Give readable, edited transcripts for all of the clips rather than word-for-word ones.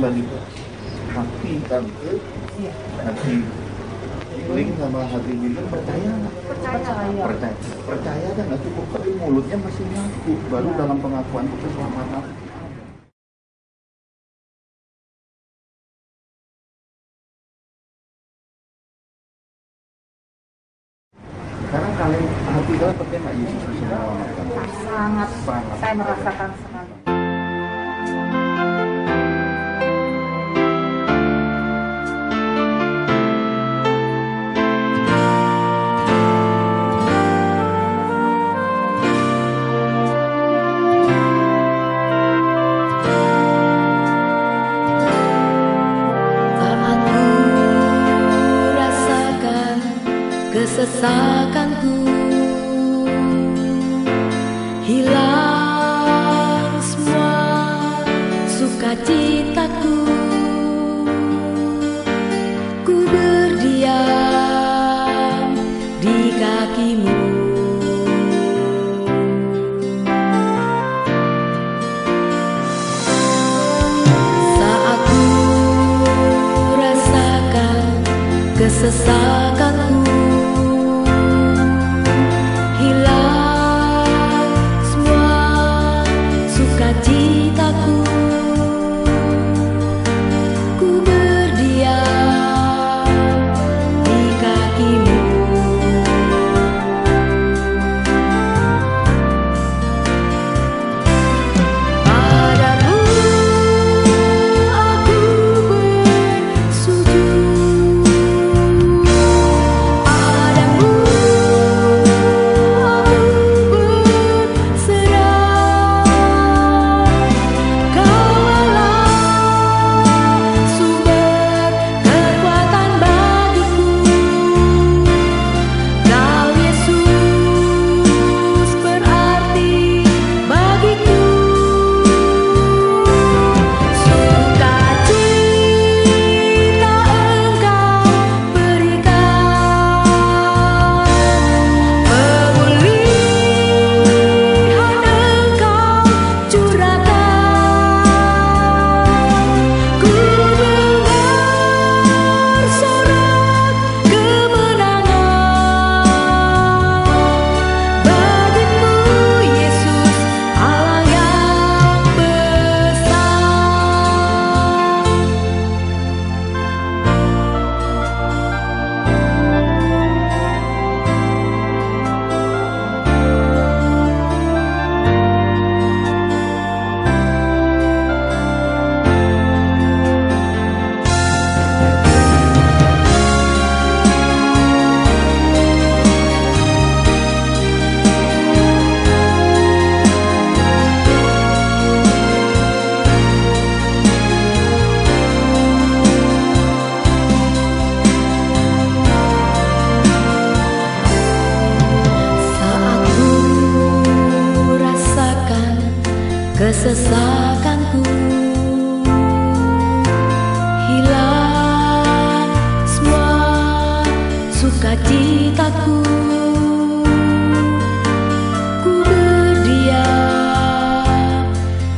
kembali ke hati kan, ke hati link sama hati bilang percaya nggak? Percaya kan nggak cukup, tapi mulutnya masih ngaku, baru dalam pengakuan itu keselamatan. Sekarang kalian hati kalian percaya nggak Yesus bisa menyelamatkan? Sangat. Saya merasakan sekali. Kesesakanku hilang semua sukacitaku, ku berdiam di kakimu. Saat ku rasakan kesesakanku, citaku, ku berdiam di kakimu. Padamu aku bersujud, padamu kesesakanku, hilang semua sukacitaku, ku berdiam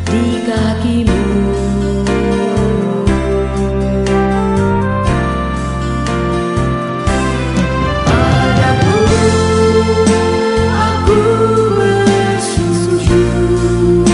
di kakimu. Padamu aku bersujud,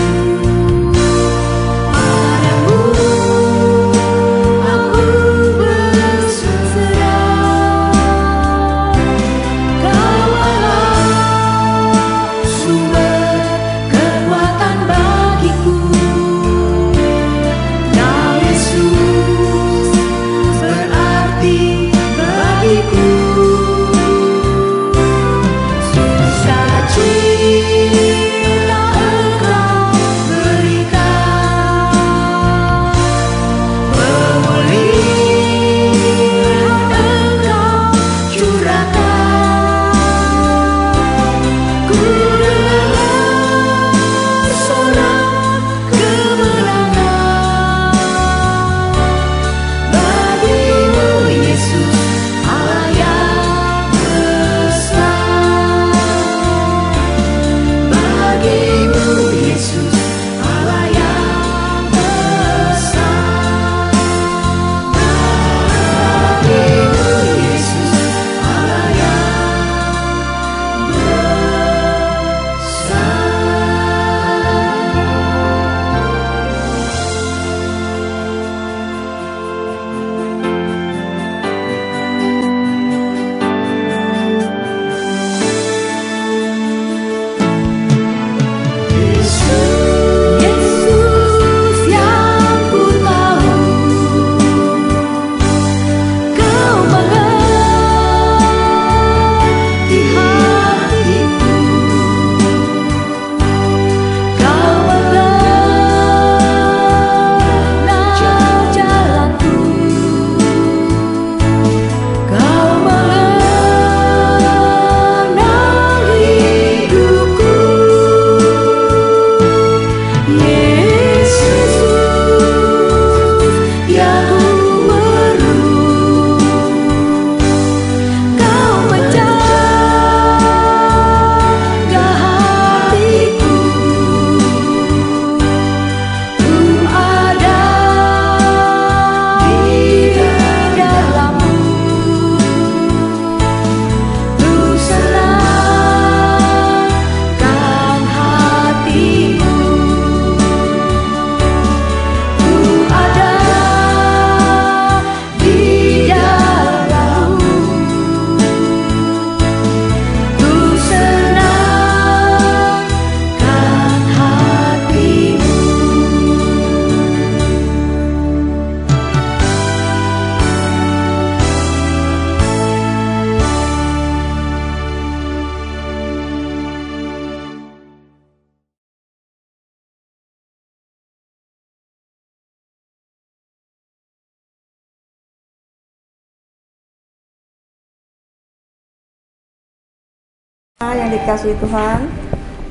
Yang dikasihi Tuhan,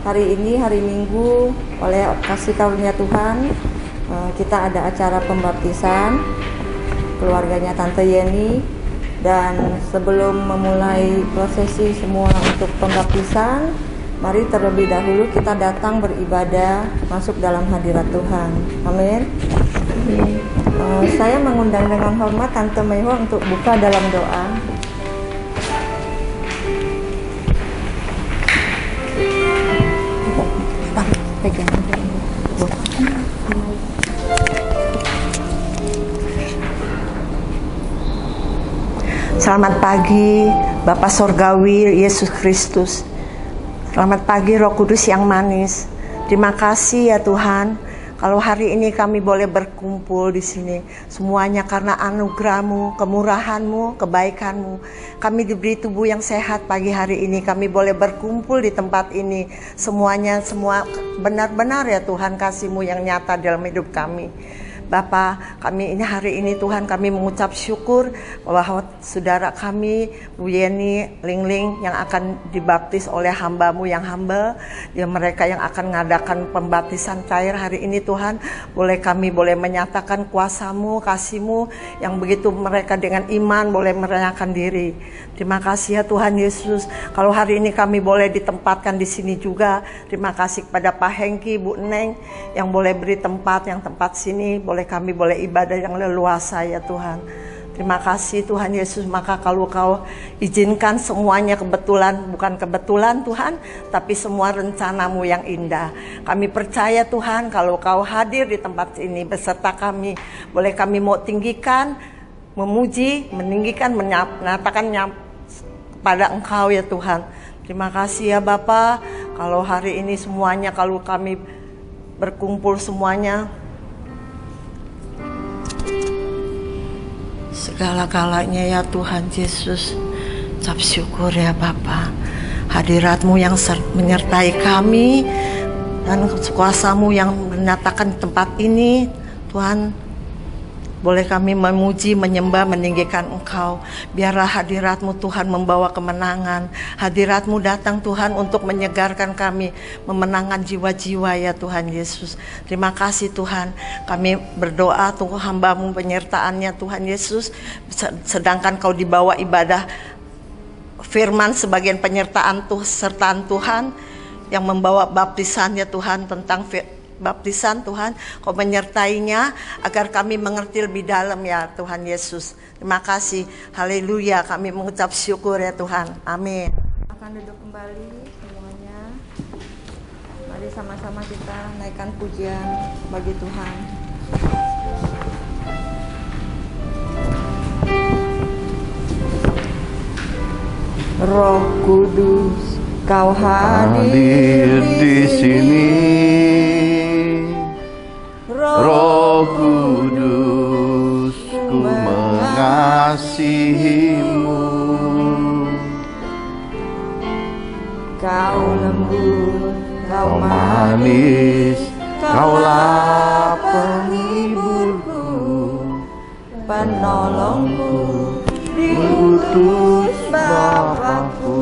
hari ini hari Minggu oleh kasih karunia Tuhan kita ada acara pembaptisan keluarganya Tante Yeni. Dan sebelum memulai prosesi semua untuk pembaptisan, mari terlebih dahulu kita datang beribadah masuk dalam hadirat Tuhan. Amin. Saya mengundang dengan hormat Tante Meiho untuk buka dalam doa. Pegang. Selamat pagi Bapa Sorgawi Yesus Kristus. Selamat pagi Roh Kudus yang manis. Terima kasih ya Tuhan, kalau hari ini kami boleh berkumpul di sini. Semuanya karena anugerah-Mu, kemurahan-Mu, kebaikan-Mu. Kami diberi tubuh yang sehat pagi hari ini. Kami boleh berkumpul di tempat ini. Semua benar-benar ya Tuhan, kasih-Mu yang nyata dalam hidup kami. Bapa, kami ini hari ini Tuhan kami mengucap syukur bahwa saudara kami Bu Yeni Lingling yang akan dibaptis oleh hamba-Mu yang humble, ya mereka yang akan mengadakan pembaptisan cair hari ini Tuhan, kami boleh menyatakan kuasa-Mu, kasih-Mu yang begitu mereka dengan iman boleh menyerahkan diri. Terima kasih ya Tuhan Yesus. Kalau hari ini kami boleh ditempatkan di sini juga, terima kasih kepada Pak Hengki, Bu Neng yang boleh beri tempat, yang tempat sini kami boleh ibadah yang leluasa ya Tuhan. Terima kasih Tuhan Yesus. Maka kalau Kau izinkan semuanya kebetulan, bukan kebetulan Tuhan, tapi semua rencana-Mu yang indah. Kami percaya Tuhan kalau Kau hadir di tempat ini beserta kami, boleh kami mau tinggikan, memuji, meninggikan, menyatakan pada Engkau ya Tuhan. Terima kasih ya Bapa. Kalau hari ini semuanya, kalau kami berkumpul semuanya, segala-galanya ya Tuhan Yesus, ucap syukur ya Bapa. Hadirat-Mu yang menyertai kami dan kuasa-Mu yang menyatakan tempat ini Tuhan, boleh kami memuji, menyembah, meninggikan Engkau. Biarlah hadirat-Mu Tuhan membawa kemenangan. Hadirat-Mu datang Tuhan untuk menyegarkan kami, memenangkan jiwa-jiwa ya Tuhan Yesus. Terima kasih Tuhan. Kami berdoa tunggu hamba-Mu penyertaannya Tuhan Yesus. Sedangkan Kau dibawa ibadah firman sebagian penyertaan sertaan Tuhan yang membawa baptisannya Tuhan, tentang baptisan Tuhan, Kau menyertainya agar kami mengerti lebih dalam ya Tuhan Yesus. Terima kasih, haleluya, kami mengucap syukur ya Tuhan, amin. Akan duduk kembali semuanya. Mari sama-sama kita naikkan pujian bagi Tuhan. Roh Kudus, Kau hadir di sini. Roh Kudus, ku mengasihi-Mu. Kau lembut, Kau manis, Kaulah penghiburku, penolongku, diutus Bapa-Ku.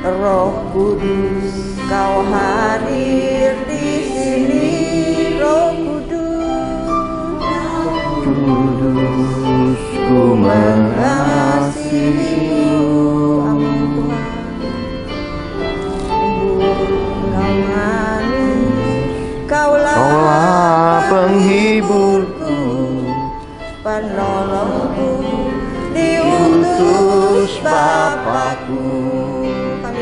Roh Kudus, Kau hadir di sini. Roh Kudus, ku mengasihi-Mu. Amin Tuhan. Kau manis, Kaulah penghiburku, penolongku, diutus Bapa-Ku.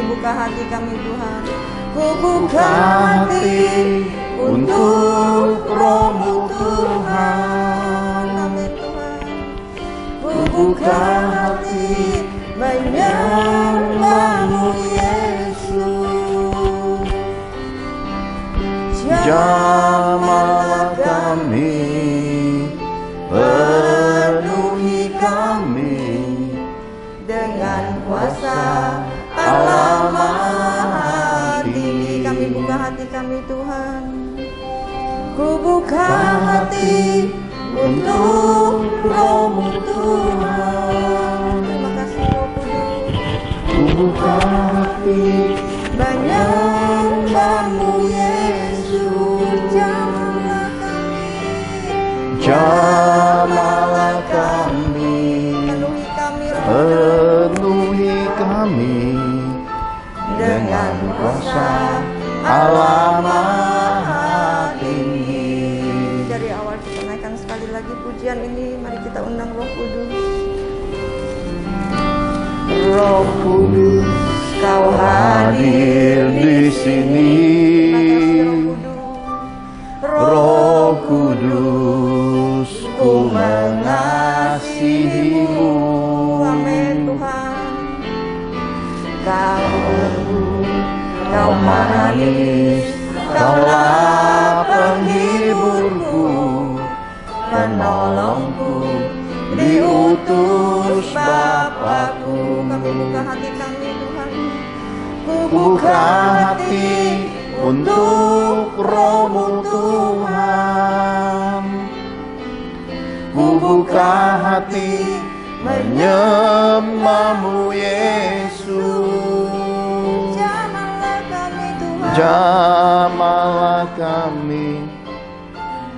Buka hati kami Tuhan, ku buka hati untuk Roh-Mu Tuhan. Amin Tuhan. Ku buka hati menyembah-Mu Yesus. Jamahlah kami, penuhi kami dengan kuasa Allah Maha Tinggi. Kami buka hati kami Tuhan. Ku buka hati untuk Roh-Mu Tuhan. Terima kasih Roh Kudus. hati menyembahmu Yesus. Jamahlah kami, jamalah kami, penuhi kami dengan kuasa Allah Maha Tinggi. Dari awal kita naikkan sekali lagi pujian ini, mari kita undang Roh Kudus. Roh Kudus, Kau hadir di sini. Roh Kudus, ku mengasihimu. Amin Tuhan. Kau manis, Kaulah penghiburku, penolongku, diutus Bapakku. Kami buka hati kami Tuhan. Ku buka hati untuk Roh-Mu Tuhan. Ku buka hati menyembahmu Yesus. Jamahlah kami Tuhan. Jamalah kami,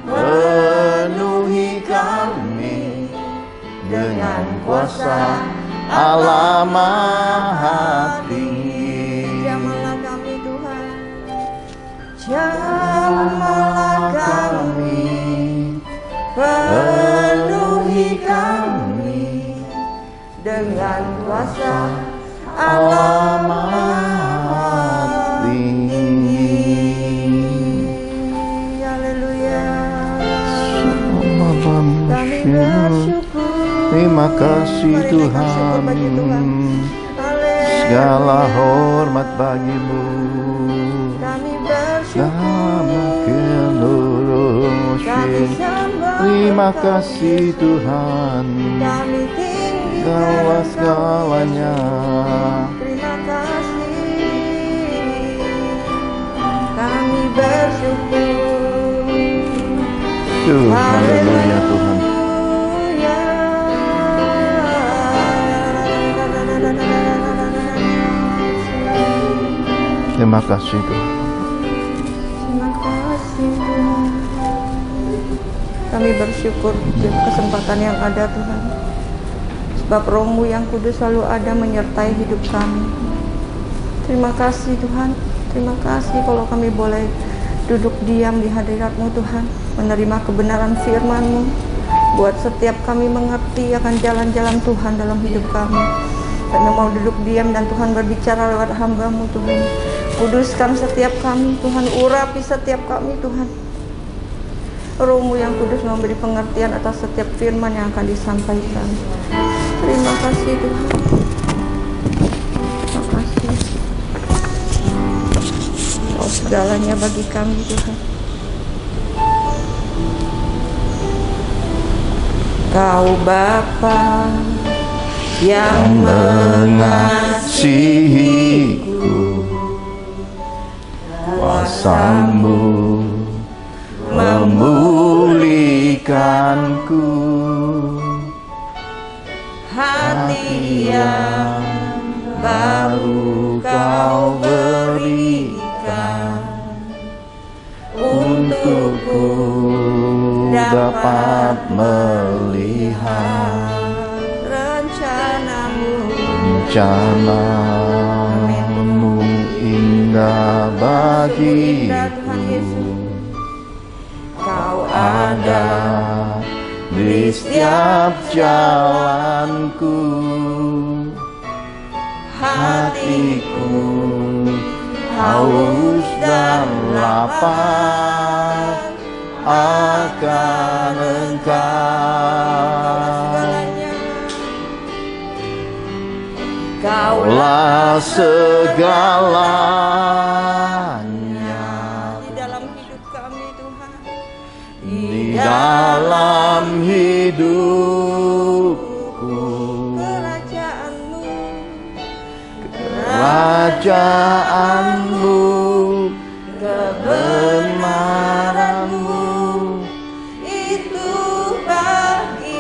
penuhi kami dengan kuasa Allah Maha Tinggi. Jamahlah kami Tuhan. Jamahlah kami, penuhi kami dengan kuasa Allah Maha Tinggi. Haleluya. Kami bersyukur. Terima kasih Mari naikkan syukur Tuhan. bagi Tuhan. Haleluya. Segala hormat bagimu. Kami bersyukur. Nama Kami Kelurushin. sembah Terima Engkau. kasih Tuhan. Kami tinggikan Kaulah Engkau. segalanya. Terima kasih. Kami bersyukur. Haleluya Tuhan. Terima kasih Tuhan. Terima kasih Tuhan. Kami bersyukur di kesempatan yang ada Tuhan. Sebab Roh-Mu yang kudus selalu ada menyertai hidup kami. Terima kasih Tuhan. Terima kasih kalau kami boleh duduk diam di hadirat-Mu Tuhan, menerima kebenaran firman-Mu, buat setiap kami mengerti akan jalan-jalan Tuhan dalam hidup kami. Kami mau duduk diam dan Tuhan berbicara lewat hamba-Mu Tuhan. Kuduskan setiap kami Tuhan, urapi setiap kami Tuhan. Roh-Mu yang kudus memberi pengertian atas setiap firman yang akan disampaikan. Terima kasih Tuhan. Terima kasih. Kau segalanya bagi kami Tuhan. Kau Bapa yang mengasihiku, kuasa-Mu memulihkanku, hati yang baru Kau berikan untukku dapat melihat rencana-Mu. rencana-Mu indah bagiku. Kau Ada di setiap jalanku, hatiku haus dan lapar akan Engkau. Kaulah segalanya Di dalam hidup kami Tuhan, di dalam hidupku. Kerajaan-Mu, kebenaran-Mu, itu bagianku.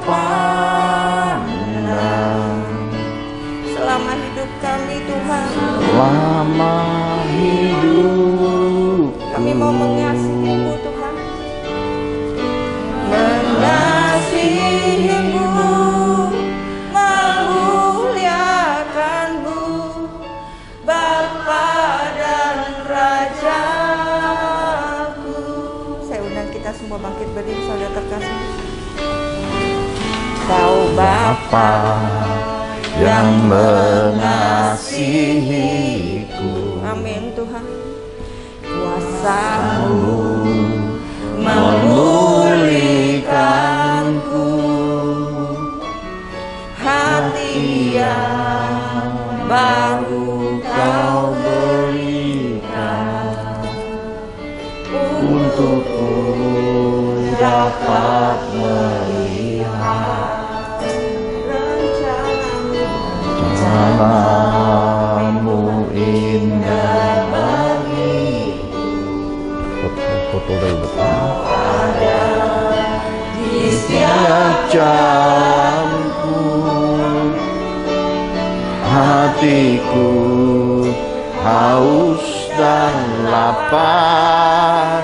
pandang. Selama hidup kami Tuhan, Lama hidup kami mau mengasihi-Mu Tuhan. Mengasihi-Mu, memuliakan-Mu, Bapa dan Rajaku. Saya undang kita semua bangkit berdiri, saudara terkasih. Kau Bapa yang mengasihiku, amin Tuhan. Kuasa-Mu memulihkanku, hati yang baru Kau berikan, untukku dapat melihat rencana-Mu indah bagiku. Foto dari depan. Di setiap jalanku, hatiku haus dan lapar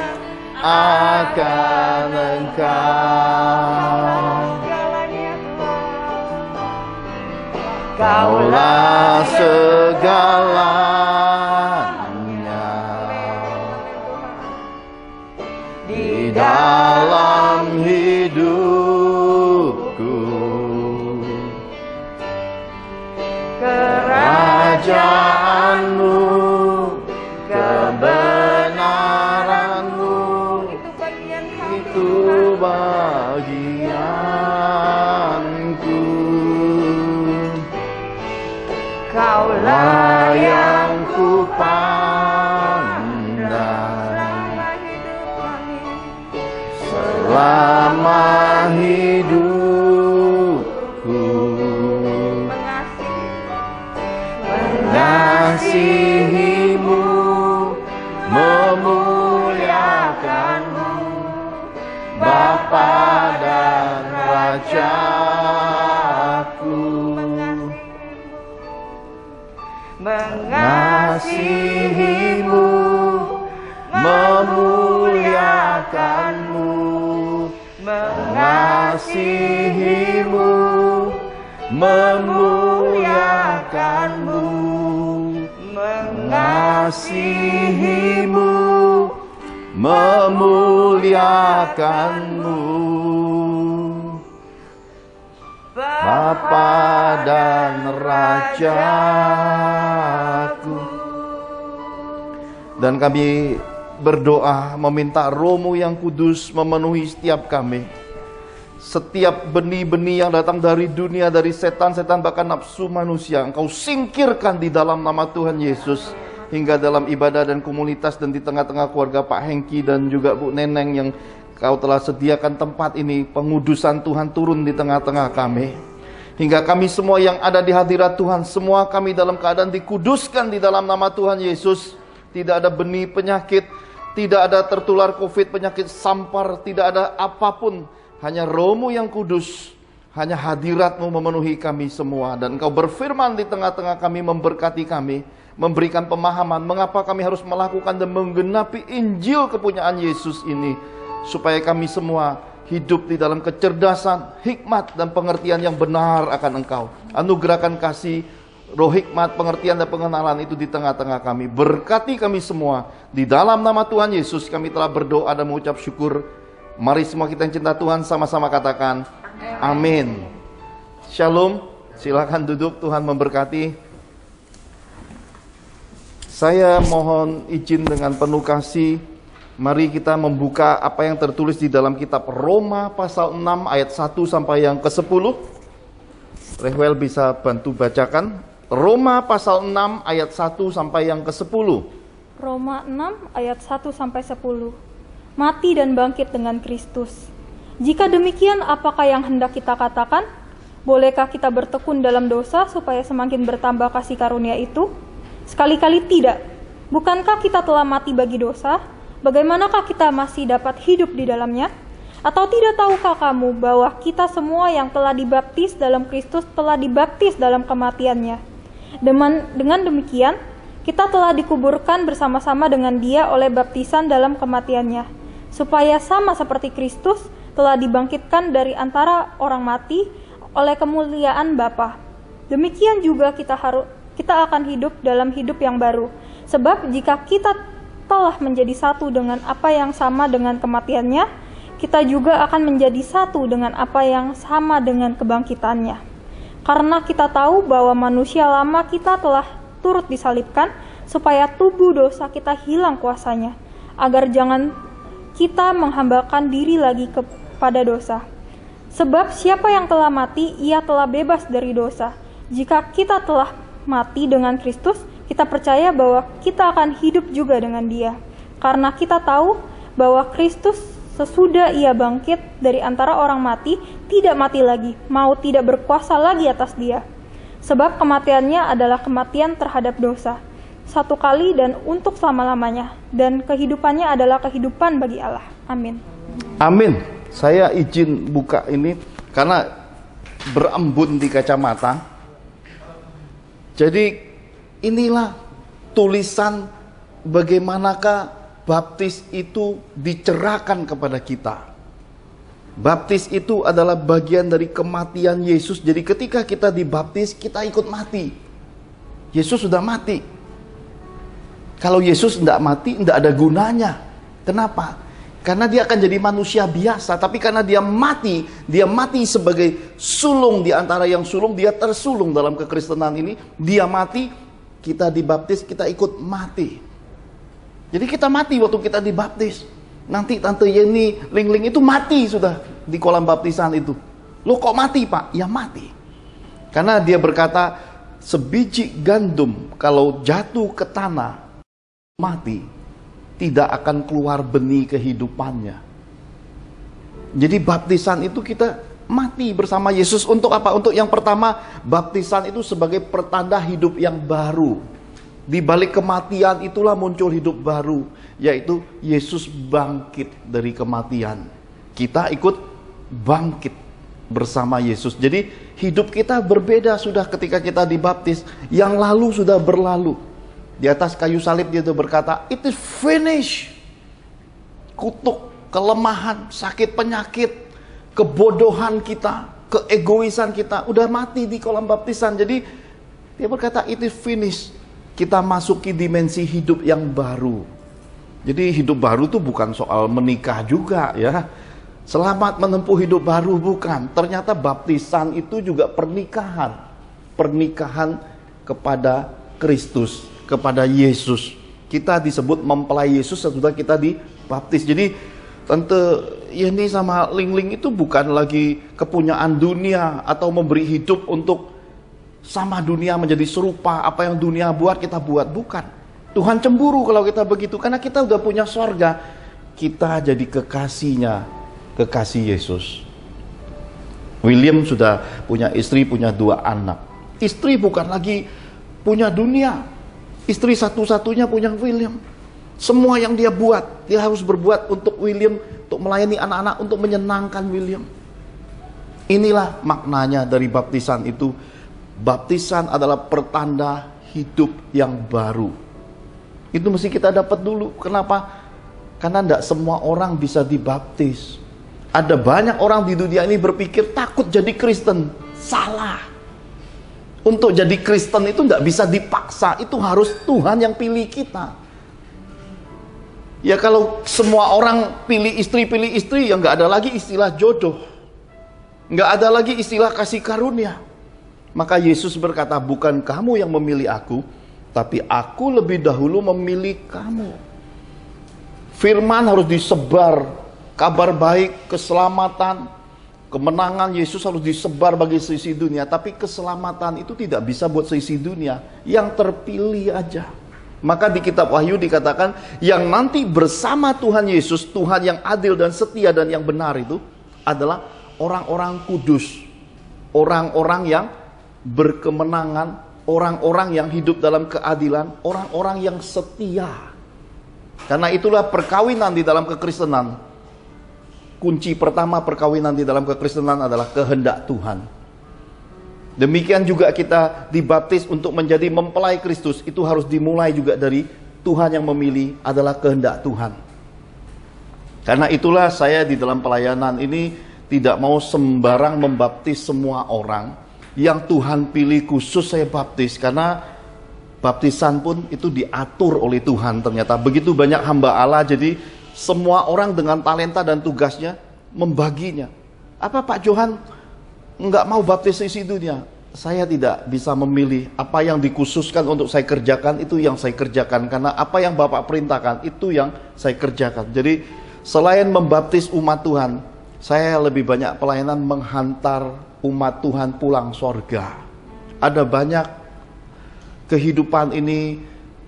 akan Engkau. Kaulah segalanya di dalam hidupku. Kerajaan-Mu, kebenaran-Mu, itu bagianku. Kaulah yang ku pandang selama hidupku. Mengasihi-Mu, memuliakan-Mu, Bapa dan Rajaku. Mengasihi-Mu, memuliakan-Mu, mengasihi-Mu, memuliakan-Mu, mengasihi-Mu, memuliakan-Mu, Bapa dan Rajaku. Dan kami berdoa meminta Roh-Mu yang kudus memenuhi setiap kami. Setiap benih-benih yang datang dari dunia, dari setan-setan, bahkan nafsu manusia, Engkau singkirkan di dalam nama Tuhan Yesus. Hingga dalam ibadah dan komunitas dan di tengah-tengah keluarga Pak Hengki dan juga Bu Neneng yang Kau telah sediakan tempat ini, pengudusan Tuhan turun di tengah-tengah kami. Hingga kami semua yang ada di hadirat Tuhan, semua kami dalam keadaan dikuduskan di dalam nama Tuhan Yesus. Tidak ada benih penyakit, tidak ada tertular COVID, penyakit sampar, tidak ada apapun. Hanya Roh-Mu yang kudus, hanya hadirat-Mu memenuhi kami semua. Dan Engkau berfirman di tengah-tengah kami, memberkati kami, memberikan pemahaman mengapa kami harus melakukan dan menggenapi Injil kepunyaan Yesus ini. Supaya kami semua hidup di dalam kecerdasan, hikmat, dan pengertian yang benar akan Engkau. Anugerahkan kasih, roh hikmat, pengertian, dan pengenalan itu di tengah-tengah kami. Berkati kami semua. Di dalam nama Tuhan Yesus kami telah berdoa dan mengucap syukur. Mari semua kita yang cinta Tuhan sama-sama katakan amin. Shalom. Silakan duduk, Tuhan memberkati. Saya mohon izin dengan penuh kasih. Mari kita membuka apa yang tertulis di dalam kitab Roma pasal 6 ayat 1 sampai yang ke-10. Rehwel bisa bantu bacakan. Roma pasal 6 ayat 1 sampai yang ke-10. Roma 6 ayat 1 sampai 10. Mati dan bangkit dengan Kristus. Jika demikian, apakah yang hendak kita katakan? Bolehkah kita bertekun dalam dosa supaya semakin bertambah kasih karunia itu? Sekali-kali tidak. Bukankah kita telah mati bagi dosa? Bagaimanakah kita masih dapat hidup di dalamnya? Atau tidak tahukah kamu bahwa kita semua yang telah dibaptis dalam Kristus telah dibaptis dalam kematiannya? Dengan demikian, kita telah dikuburkan bersama-sama dengan Dia oleh baptisan dalam kematiannya, supaya sama seperti Kristus telah dibangkitkan dari antara orang mati oleh kemuliaan Bapa. Demikian juga kita akan hidup dalam hidup yang baru. Sebab jika kita telah menjadi satu dengan apa yang sama dengan kematiannya, kita juga akan menjadi satu dengan apa yang sama dengan kebangkitannya. Karena kita tahu bahwa manusia lama kita telah turut disalibkan, supaya tubuh dosa kita hilang kuasanya, agar jangan kita menghambakan diri lagi kepada dosa. Sebab siapa yang telah mati, ia telah bebas dari dosa. Jika kita telah mati dengan Kristus, kita percaya bahwa kita akan hidup juga dengan Dia. Karena kita tahu bahwa Kristus sesudah Ia bangkit dari antara orang mati, tidak mati lagi, mau tidak berkuasa lagi atas Dia. Sebab kematiannya adalah kematian terhadap dosa, satu kali dan untuk selama-lamanya, dan kehidupannya adalah kehidupan bagi Allah. Amin. Amin. Saya izin buka ini karena berembun di kacamata. Jadi inilah tulisan bagaimanakah baptis itu dicerahkan kepada kita. Baptis itu adalah bagian dari kematian Yesus. Jadi ketika kita dibaptis, kita ikut mati. Yesus sudah mati. Kalau Yesus tidak mati, tidak ada gunanya. Kenapa? Karena dia akan jadi manusia biasa. Tapi karena dia mati sebagai sulung di antara yang sulung. Dia tersulung dalam kekristenan ini. Dia mati, kita dibaptis, kita ikut mati. Jadi kita mati waktu kita dibaptis. Nanti Tante Yeni, Ling itu mati sudah di kolam baptisan itu. Loh kok mati Pak? Ya mati. Karena dia berkata, sebiji gandum kalau jatuh ke tanah, mati, tidak akan keluar benih kehidupannya. Jadi baptisan itu kita mati bersama Yesus. Untuk apa? Untuk yang pertama, baptisan itu sebagai pertanda hidup yang baru. Di balik kematian itulah muncul hidup baru, yaitu Yesus bangkit dari kematian. Kita ikut bangkit bersama Yesus. Jadi hidup kita berbeda sudah ketika kita dibaptis. Yang lalu sudah berlalu. Di atas kayu salib dia itu berkata, it is finished. Kutuk, kelemahan, sakit penyakit, kebodohan kita, keegoisan kita udah mati di kolam baptisan. Jadi dia berkata it is finished. Kita masuki dimensi hidup yang baru. Jadi hidup baru itu bukan soal menikah juga ya. Selamat menempuh hidup baru bukan. Ternyata baptisan itu juga pernikahan. Pernikahan kepada Kristus, kepada Yesus. Kita disebut mempelai Yesus sesudah kita dibaptis. Jadi Tante Yeni sama Ling itu bukan lagi kepunyaan dunia atau memberi hidup untuk sama dunia menjadi serupa, apa yang dunia buat kita buat, bukan. Tuhan cemburu kalau kita begitu, karena kita udah punya sorga. Kita jadi kekasihnya, kekasih Yesus. William sudah punya istri, punya 2 anak. Istri bukan lagi punya dunia. Istri satu-satunya punya William. Semua yang dia buat, dia harus berbuat untuk William, untuk melayani anak-anak, untuk menyenangkan William. Inilah maknanya dari baptisan itu. Baptisan adalah pertanda hidup yang baru. Itu mesti kita dapat dulu. Kenapa? Karena tidak semua orang bisa dibaptis. Ada banyak orang di dunia ini berpikir takut jadi Kristen. Salah. Untuk jadi Kristen itu tidak bisa dipaksa. Itu harus Tuhan yang pilih kita. Ya kalau semua orang pilih istri, ya nggak ada lagi istilah jodoh. Nggak ada lagi istilah kasih karunia. Maka Yesus berkata, bukan kamu yang memilih aku, tapi aku lebih dahulu memilih kamu. Firman harus disebar, kabar baik, keselamatan, kemenangan Yesus harus disebar bagi seisi dunia. Tapi keselamatan itu tidak bisa buat seisi dunia, yang terpilih aja. Maka di kitab Wahyu dikatakan, yang nanti bersama Tuhan Yesus, Tuhan yang adil dan setia dan yang benar itu adalah orang-orang kudus, orang-orang yang berkemenangan, orang-orang yang hidup dalam keadilan, orang-orang yang setia. Karena itulah perkawinan di dalam kekristenan. kunci pertama perkawinan di dalam kekristenan adalah kehendak Tuhan. Demikian juga kita dibaptis untuk menjadi mempelai Kristus, itu harus dimulai juga dari Tuhan yang memilih, adalah kehendak Tuhan. Karena itulah saya di dalam pelayanan ini tidak mau sembarang membaptis semua orang. Yang Tuhan pilih khusus saya baptis, karena baptisan pun itu diatur oleh Tuhan ternyata. Begitu banyak hamba Allah, jadi semua orang dengan talenta dan tugasnya membaginya. Apa Pak Johan nggak mau baptis isi dunia? Saya tidak bisa memilih apa yang dikhususkan untuk saya kerjakan, itu yang saya kerjakan. Karena apa yang Bapak perintahkan, itu yang saya kerjakan. Jadi selain membaptis umat Tuhan, saya lebih banyak pelayanan menghantar umat Tuhan pulang sorga. Ada banyak kehidupan ini,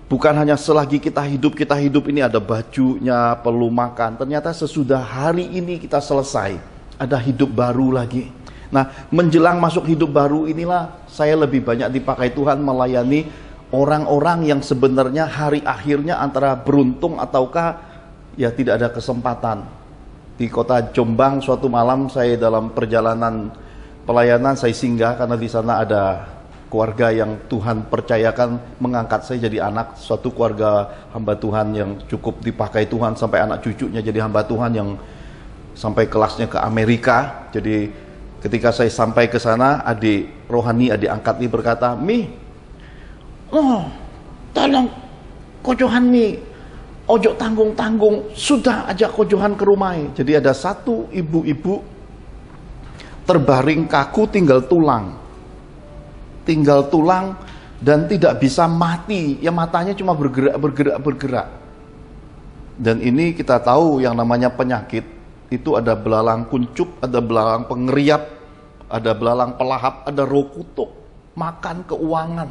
bukan hanya selagi kita hidup ini ada bajunya, perlu makan. Ternyata sesudah hari ini kita selesai, ada hidup baru lagi. Nah, menjelang masuk hidup baru inilah saya lebih banyak dipakai Tuhan melayani orang-orang yang sebenarnya hari akhirnya antara beruntung ataukah ya tidak ada kesempatan. Di kota Jombang suatu malam saya dalam perjalanan pelayanan, saya singgah karena di sana ada keluarga yang Tuhan percayakan mengangkat saya jadi anak, suatu keluarga hamba Tuhan yang cukup dipakai Tuhan sampai anak cucunya jadi hamba Tuhan yang sampai kelasnya ke Amerika. Jadi ketika saya sampai ke sana, adik rohani, adik angkat ini berkata, "Mi, tolong kojohan Mi, ojo tanggung-tanggung, sudah ajak kojohan ke rumah." Jadi ada satu ibu-ibu terbaring kaku, tinggal tulang dan tidak bisa mati, ya matanya cuma bergerak. Dan ini kita tahu yang namanya penyakit itu ada belalang kuncup, ada belalang pengeriap, ada belalang pelahap, ada roh kutuk, makan keuangan,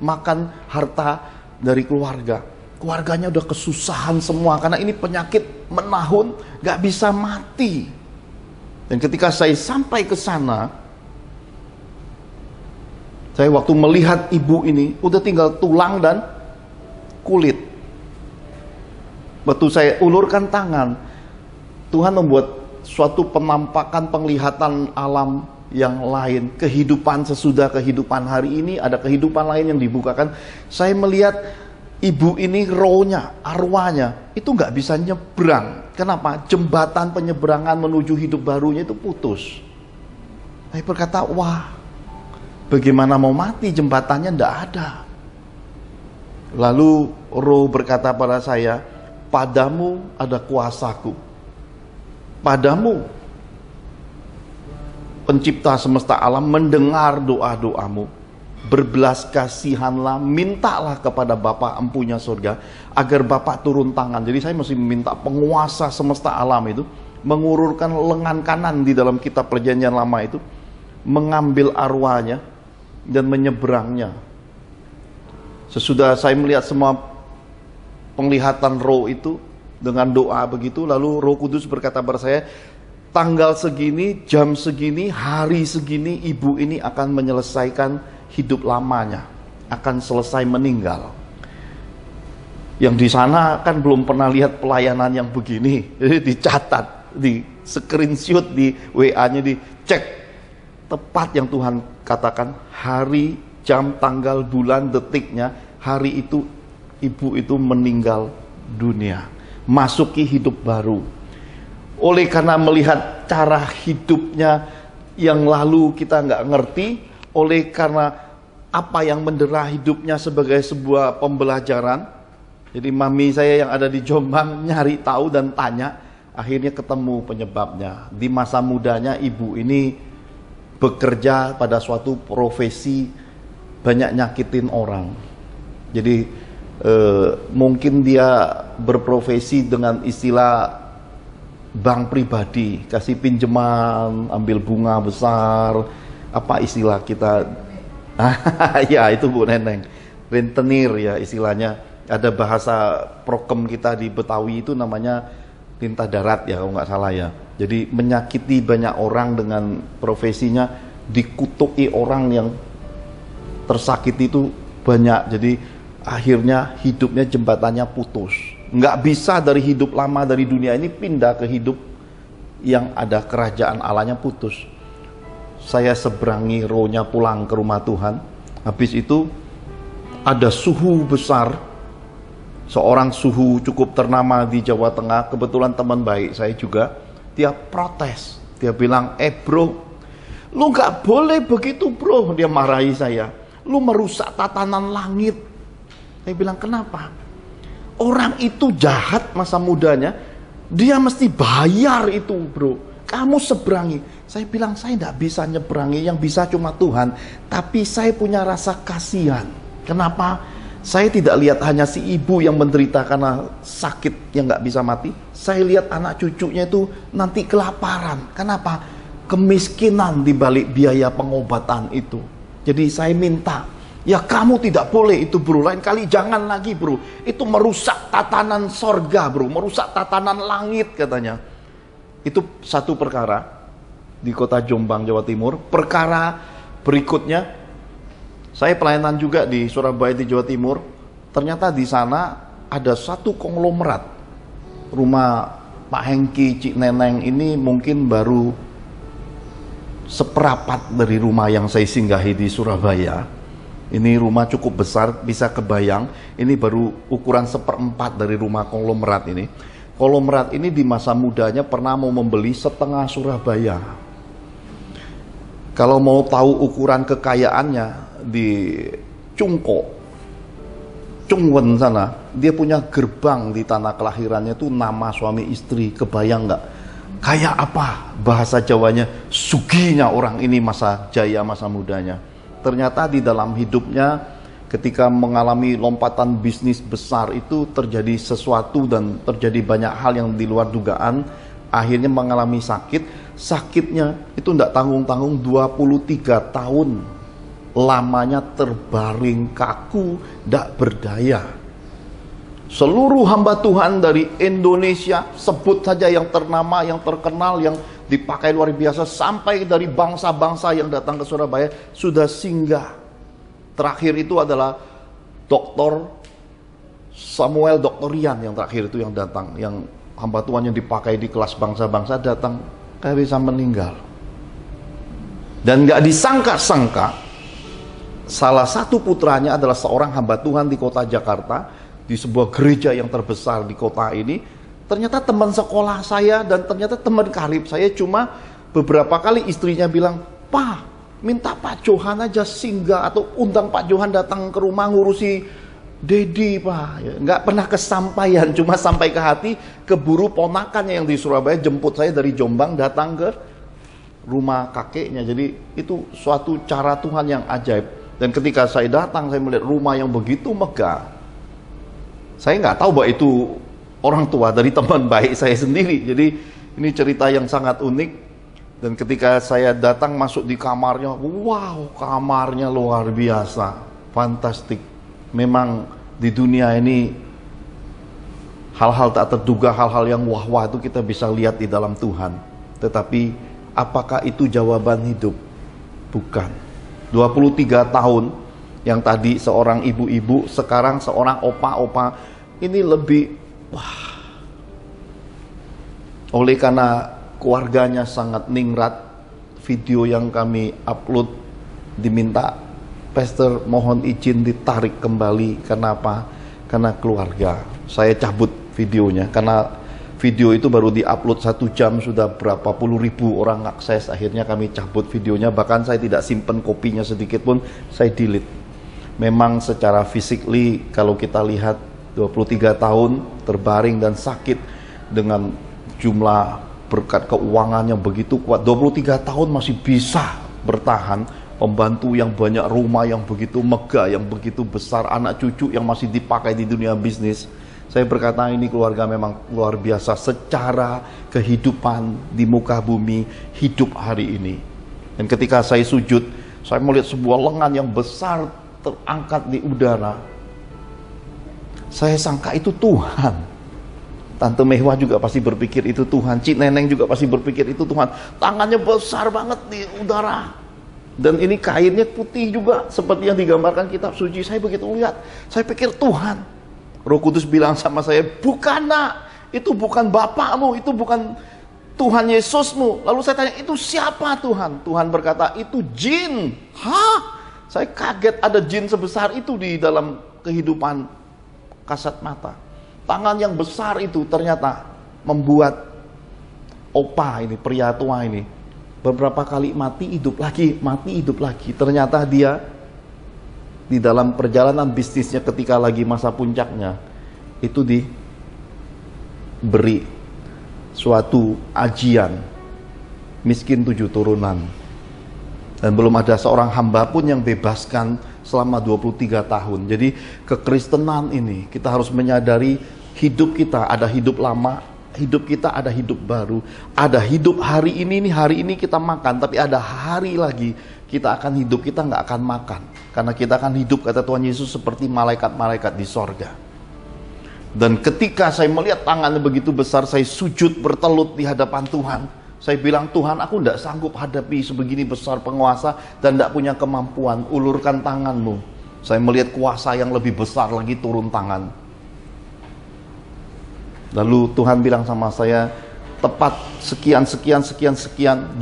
makan harta dari keluarga. Keluarganya udah kesusahan semua karena ini penyakit menahun, gak bisa mati. Dan ketika saya sampai ke sana, saya waktu melihat ibu ini udah tinggal tulang dan kulit. Waktu saya ulurkan tangan, Tuhan membuat suatu penampakan penglihatan alam yang lain. Kehidupan sesudah kehidupan hari ini, ada kehidupan lain yang dibukakan. Saya melihat ibu ini rohnya, arwahnya itu nggak bisa nyebrang. Kenapa? Jembatan penyeberangan menuju hidup barunya itu putus. Saya berkata, wah, bagaimana mau mati, jembatannya nggak ada. Lalu roh berkata pada saya, "Padamu ada kuasaku. Padamu pencipta semesta alam mendengar doa-doamu. Berbelas kasihanlah, mintalah kepada Bapa empunya surga agar Bapa turun tangan." Jadi saya mesti meminta penguasa semesta alam itu mengulurkan lengan kanan di dalam kitab perjanjian lama itu, mengambil arwahnya dan menyeberangnya. Sesudah saya melihat semua penglihatan roh itu dengan doa begitu, lalu Roh Kudus berkata pada saya, tanggal segini, jam segini, hari segini, ibu ini akan menyelesaikan hidup lamanya, akan selesai meninggal. Yang di sana kan belum pernah lihat pelayanan yang begini, jadi dicatat, di screenshot, di WA-nya dicek, tepat yang Tuhan katakan, hari, jam, tanggal, bulan, detiknya, hari itu ibu itu meninggal dunia, masuki hidup baru. Oleh karena melihat cara hidupnya yang lalu kita nggak ngerti, oleh karena apa yang mendera hidupnya sebagai sebuah pembelajaran. Jadi mami saya yang ada di Jombang nyari tahu dan tanya, akhirnya ketemu penyebabnya. Di masa mudanya ibu ini bekerja pada suatu profesi banyak nyakitin orang. Jadi mungkin dia berprofesi dengan istilah bank pribadi, kasih pinjaman, ambil bunga besar, apa istilah kita? Ya itu Bu Neneng, rentenir ya istilahnya. Ada bahasa prokem kita di Betawi itu namanya tinta darat ya kalau nggak salah ya. Jadi menyakiti banyak orang dengan profesinya, dikutuki orang yang tersakiti itu banyak. Jadi akhirnya hidupnya jembatannya putus. Nggak bisa dari hidup lama dari dunia ini pindah ke hidup yang ada kerajaan Allahnya putus. Saya seberangi rohnya pulang ke rumah Tuhan. Habis itu ada suhu besar, seorang suhu cukup ternama di Jawa Tengah, kebetulan teman baik saya juga. Dia protes, dia bilang, bro, lu gak boleh begitu bro. Dia marahi saya, lu merusak tatanan langit. Saya bilang, kenapa? Orang itu jahat masa mudanya, dia mesti bayar itu bro. Kamu seberangi. Saya bilang, saya tidak bisa nyeberangi, yang bisa cuma Tuhan. Tapi saya punya rasa kasihan. Kenapa? Saya tidak lihat hanya si ibu yang menderita karena sakit yang nggak bisa mati. Saya lihat anak cucunya itu nanti kelaparan. Kenapa? Kemiskinan di balik biaya pengobatan itu. Jadi saya minta, ya kamu tidak boleh itu bro. Lain kali jangan lagi bro. Itu merusak tatanan sorga bro. Merusak tatanan langit katanya. Itu satu perkara di kota Jombang, Jawa Timur. Perkara berikutnya, saya pelayanan juga di Surabaya di Jawa Timur. Ternyata di sana ada satu konglomerat. Rumah Pak Hengki, Cik Neneng ini mungkin baru seperapat dari rumah yang saya singgahi di Surabaya. Ini rumah cukup besar, bisa kebayang. Ini baru ukuran seperempat dari rumah konglomerat ini. Konglomerat ini di masa mudanya pernah mau membeli setengah Surabaya. Kalau mau tahu ukuran kekayaannya, di Chungwen sana, dia punya gerbang di tanah kelahirannya itu nama suami istri. Kebayang nggak? Kayak apa bahasa Jawanya? Suginya orang ini masa jaya, masa mudanya. Ternyata di dalam hidupnya ketika mengalami lompatan bisnis besar itu terjadi sesuatu dan terjadi banyak hal yang di luar dugaan. Akhirnya mengalami sakit. Sakitnya itu tidak tanggung-tanggung 23 tahun lamanya terbaring kaku, tidak berdaya. Seluruh hamba Tuhan dari Indonesia, sebut saja yang ternama, yang terkenal, yang dipakai luar biasa, sampai dari bangsa-bangsa yang datang ke Surabaya sudah singgah. Terakhir itu adalah Dr. Samuel Dr. Rian yang terakhir itu yang datang, yang hamba Tuhan yang dipakai di kelas bangsa-bangsa datang, kayak bisa meninggal. Dan gak disangka-sangka, salah satu putranya adalah seorang hamba Tuhan di kota Jakarta, di sebuah gereja yang terbesar di kota ini. Ternyata teman sekolah saya dan ternyata teman karib saya. Cuma beberapa kali istrinya bilang, "Pak, minta Pak Johan aja singgah atau undang Pak Johan datang ke rumah ngurusi Dedi, Pak." Ya, nggak pernah kesampaian, cuma sampai ke hati. Keburu ponakannya yang di Surabaya jemput saya dari Jombang datang ke rumah kakeknya. Jadi itu suatu cara Tuhan yang ajaib. Dan ketika saya datang, saya melihat rumah yang begitu megah. Saya nggak tahu bahwa itu orang tua dari teman baik saya sendiri. Jadi ini cerita yang sangat unik. Dan ketika saya datang masuk di kamarnya, wow, kamarnya luar biasa, fantastik. Memang di dunia ini hal-hal tak terduga, hal-hal yang wah-wah itu kita bisa lihat di dalam Tuhan. Tetapi apakah itu jawaban hidup? Bukan. 23 tahun yang tadi seorang ibu-ibu, sekarang seorang opa-opa. Ini lebih wah. Oleh karena keluarganya sangat ningrat, video yang kami upload diminta Pastor mohon izin ditarik kembali. Kenapa? Karena keluarga. Saya cabut videonya karena video itu baru diupload 1 jam sudah berapa puluh ribu orang akses. Akhirnya kami cabut videonya, bahkan saya tidak simpen kopinya sedikit pun, saya delete. Memang secara physically kalau kita lihat 23 tahun terbaring dan sakit dengan jumlah berkat keuangan yang begitu kuat, 23 tahun masih bisa bertahan, pembantu yang banyak, rumah yang begitu megah, yang begitu besar, anak cucu yang masih dipakai di dunia bisnis. Saya berkata ini keluarga memang luar biasa secara kehidupan di muka bumi hidup hari ini. Dan ketika saya sujud, saya melihat sebuah lengan yang besar terangkat di udara. Saya sangka itu Tuhan. Tante Mehwah juga pasti berpikir itu Tuhan. Cik Neneng juga pasti berpikir itu Tuhan. Tangannya besar banget di udara. Dan ini kainnya putih juga seperti yang digambarkan kitab suci. Saya begitu lihat, saya pikir Tuhan. Roh Kudus bilang sama saya, bukan nak, itu bukan bapakmu, itu bukan Tuhan Yesusmu. Lalu saya tanya, itu siapa Tuhan? Tuhan berkata, itu jin. Hah? Saya kaget ada jin sebesar itu di dalam kehidupan kasat mata. Tangan yang besar itu ternyata membuat opa ini, pria tua ini, beberapa kali mati hidup lagi, mati hidup lagi. Ternyata dia di dalam perjalanan bisnisnya ketika lagi masa puncaknya, itu diberi suatu ajian miskin 7 turunan, dan belum ada seorang hamba pun yang bebaskan selama 23 tahun. Jadi kekristenan ini kita harus menyadari hidup kita ada hidup lama, hidup kita ada hidup baru, ada hidup hari ini nih, hari ini kita makan, tapi ada hari lagi kita akan hidup, kita nggak akan makan, karena kita akan hidup, kata Tuhan Yesus, seperti malaikat-malaikat di sorga. Dan ketika saya melihat tangannya begitu besar, saya sujud bertelut di hadapan Tuhan. Saya bilang, Tuhan, aku tidak sanggup hadapi sebegini besar penguasa dan tidak punya kemampuan. Ulurkan tanganmu. Saya melihat kuasa yang lebih besar lagi turun tangan. Lalu Tuhan bilang sama saya, tepat sekian, 23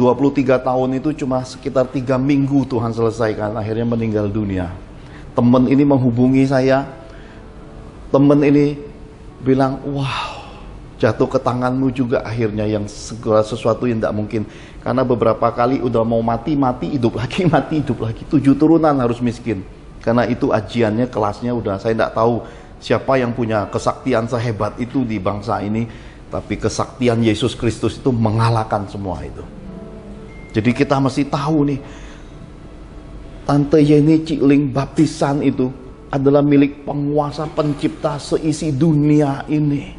tahun itu cuma sekitar 3 minggu Tuhan selesaikan. Akhirnya meninggal dunia. Teman ini menghubungi saya. Teman ini bilang, wow, jatuh ke tanganmu juga akhirnya, yang segala sesuatu yang tidak mungkin. Karena beberapa kali udah mau mati, hidup lagi, mati, hidup lagi. 7 turunan harus miskin. Karena itu ajiannya, kelasnya udah, saya tidak tahu siapa yang punya kesaktian sehebat itu di bangsa ini. Tapi kesaktian Yesus Kristus itu mengalahkan semua itu. Jadi kita mesti tahu nih, Tante Yeni Cikling baptisan itu adalah milik penguasa pencipta seisi dunia ini.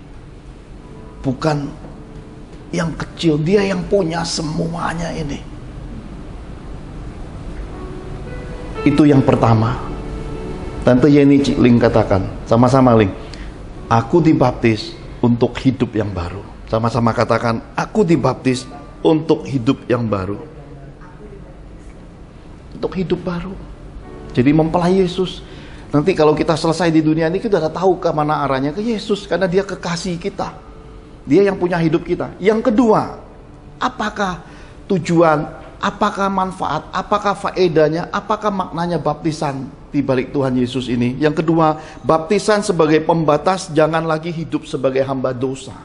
Bukan yang kecil, dia yang punya semuanya ini. Itu yang pertama. Tante Yeni Cikling katakan, sama-sama Ling, aku dibaptis untuk hidup yang baru. Sama-sama katakan, aku dibaptis untuk hidup yang baru. Untuk hidup baru. Jadi mempelai Yesus. Nanti kalau kita selesai di dunia ini, kita udah tahu ke mana arahnya, ke Yesus, karena dia kekasih kita. Dia yang punya hidup kita. Yang kedua, apakah tujuan, apakah manfaat, apakah faedahnya, apakah maknanya baptisan di balik Tuhan Yesus ini? Yang kedua, baptisan sebagai pembatas, jangan lagi hidup sebagai hamba dosa.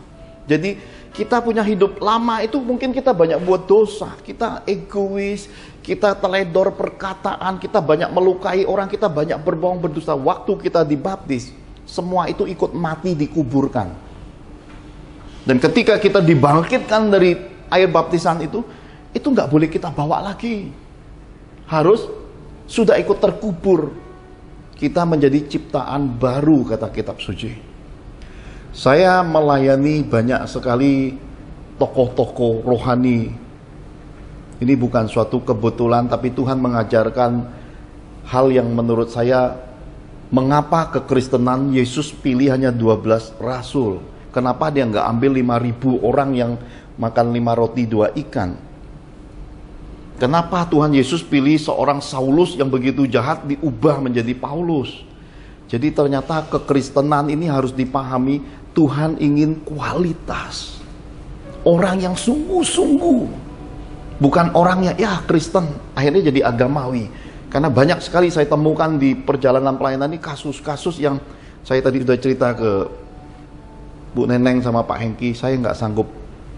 Jadi kita punya hidup lama itu mungkin kita banyak buat dosa, kita egois, kita teledor perkataan, kita banyak melukai orang, kita banyak berbohong, berdusta. Waktu kita dibaptis, semua itu ikut mati, dikuburkan. Dan ketika kita dibangkitkan dari air baptisan itu nggak boleh kita bawa lagi. Harus sudah ikut terkubur. Kita menjadi ciptaan baru, kata kitab suci. Saya melayani banyak sekali tokoh-tokoh rohani. Ini bukan suatu kebetulan, tapi Tuhan mengajarkan hal yang menurut saya, mengapa kekristenan Yesus pilih hanya 12 rasul. Kenapa dia nggak ambil 5.000 orang yang makan 5 roti 2 ikan? Kenapa Tuhan Yesus pilih seorang Saulus yang begitu jahat diubah menjadi Paulus? Jadi ternyata kekristenan ini harus dipahami, Tuhan ingin kualitas. Orang yang sungguh-sungguh. Bukan orang yang ya Kristen akhirnya jadi agamawi. Karena banyak sekali saya temukan di perjalanan pelayanan ini kasus-kasus yang saya tadi sudah cerita ke Bu Neneng sama Pak Hengki. Saya nggak sanggup,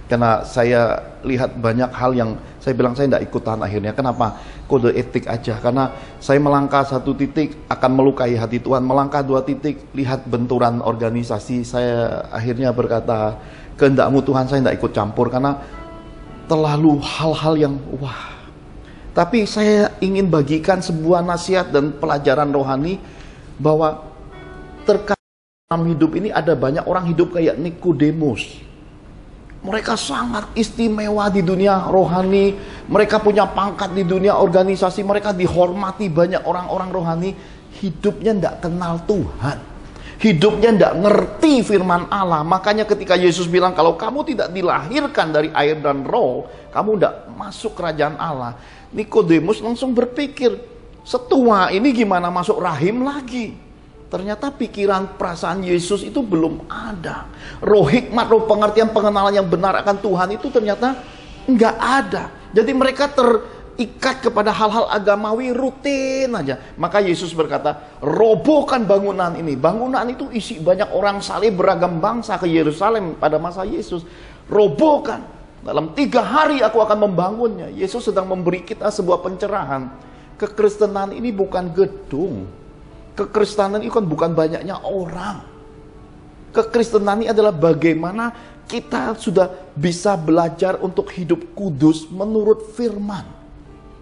karena saya lihat banyak hal yang saya bilang saya nggak ikutan akhirnya. Kenapa? Kode etik aja. Karena saya melangkah 1 titik akan melukai hati Tuhan, melangkah 2 titik lihat benturan organisasi, saya akhirnya berkata, kehendakmu Tuhan, saya nggak ikut campur karena terlalu hal-hal yang wah. Tapi saya ingin bagikan sebuah nasihat dan pelajaran rohani bahwa terkadang dalam hidup ini ada banyak orang hidup kayak Nikodemus. Mereka sangat istimewa di dunia rohani, mereka punya pangkat di dunia organisasi, mereka dihormati banyak orang-orang rohani, hidupnya tidak kenal Tuhan, hidupnya tidak ngerti firman Allah. Makanya ketika Yesus bilang, kalau kamu tidak dilahirkan dari air dan roh, kamu tidak masuk kerajaan Allah. Nikodemus langsung berpikir, setua ini gimana masuk rahim lagi? Ternyata pikiran perasaan Yesus itu belum ada. Roh hikmat, roh pengertian, pengenalan yang benar akan Tuhan itu ternyata nggak ada. Jadi mereka terikat kepada hal-hal agamawi rutin aja. Maka Yesus berkata, robohkan bangunan ini. Bangunan itu isi banyak orang saleh beragam bangsa ke Yerusalem pada masa Yesus. Robohkan. Dalam 3 hari aku akan membangunnya. Yesus sedang memberi kita sebuah pencerahan. Kekristenan ini bukan gedung. Kekristenan itu kan bukan banyaknya orang. Kekristenan ini adalah bagaimana kita sudah bisa belajar untuk hidup kudus menurut firman.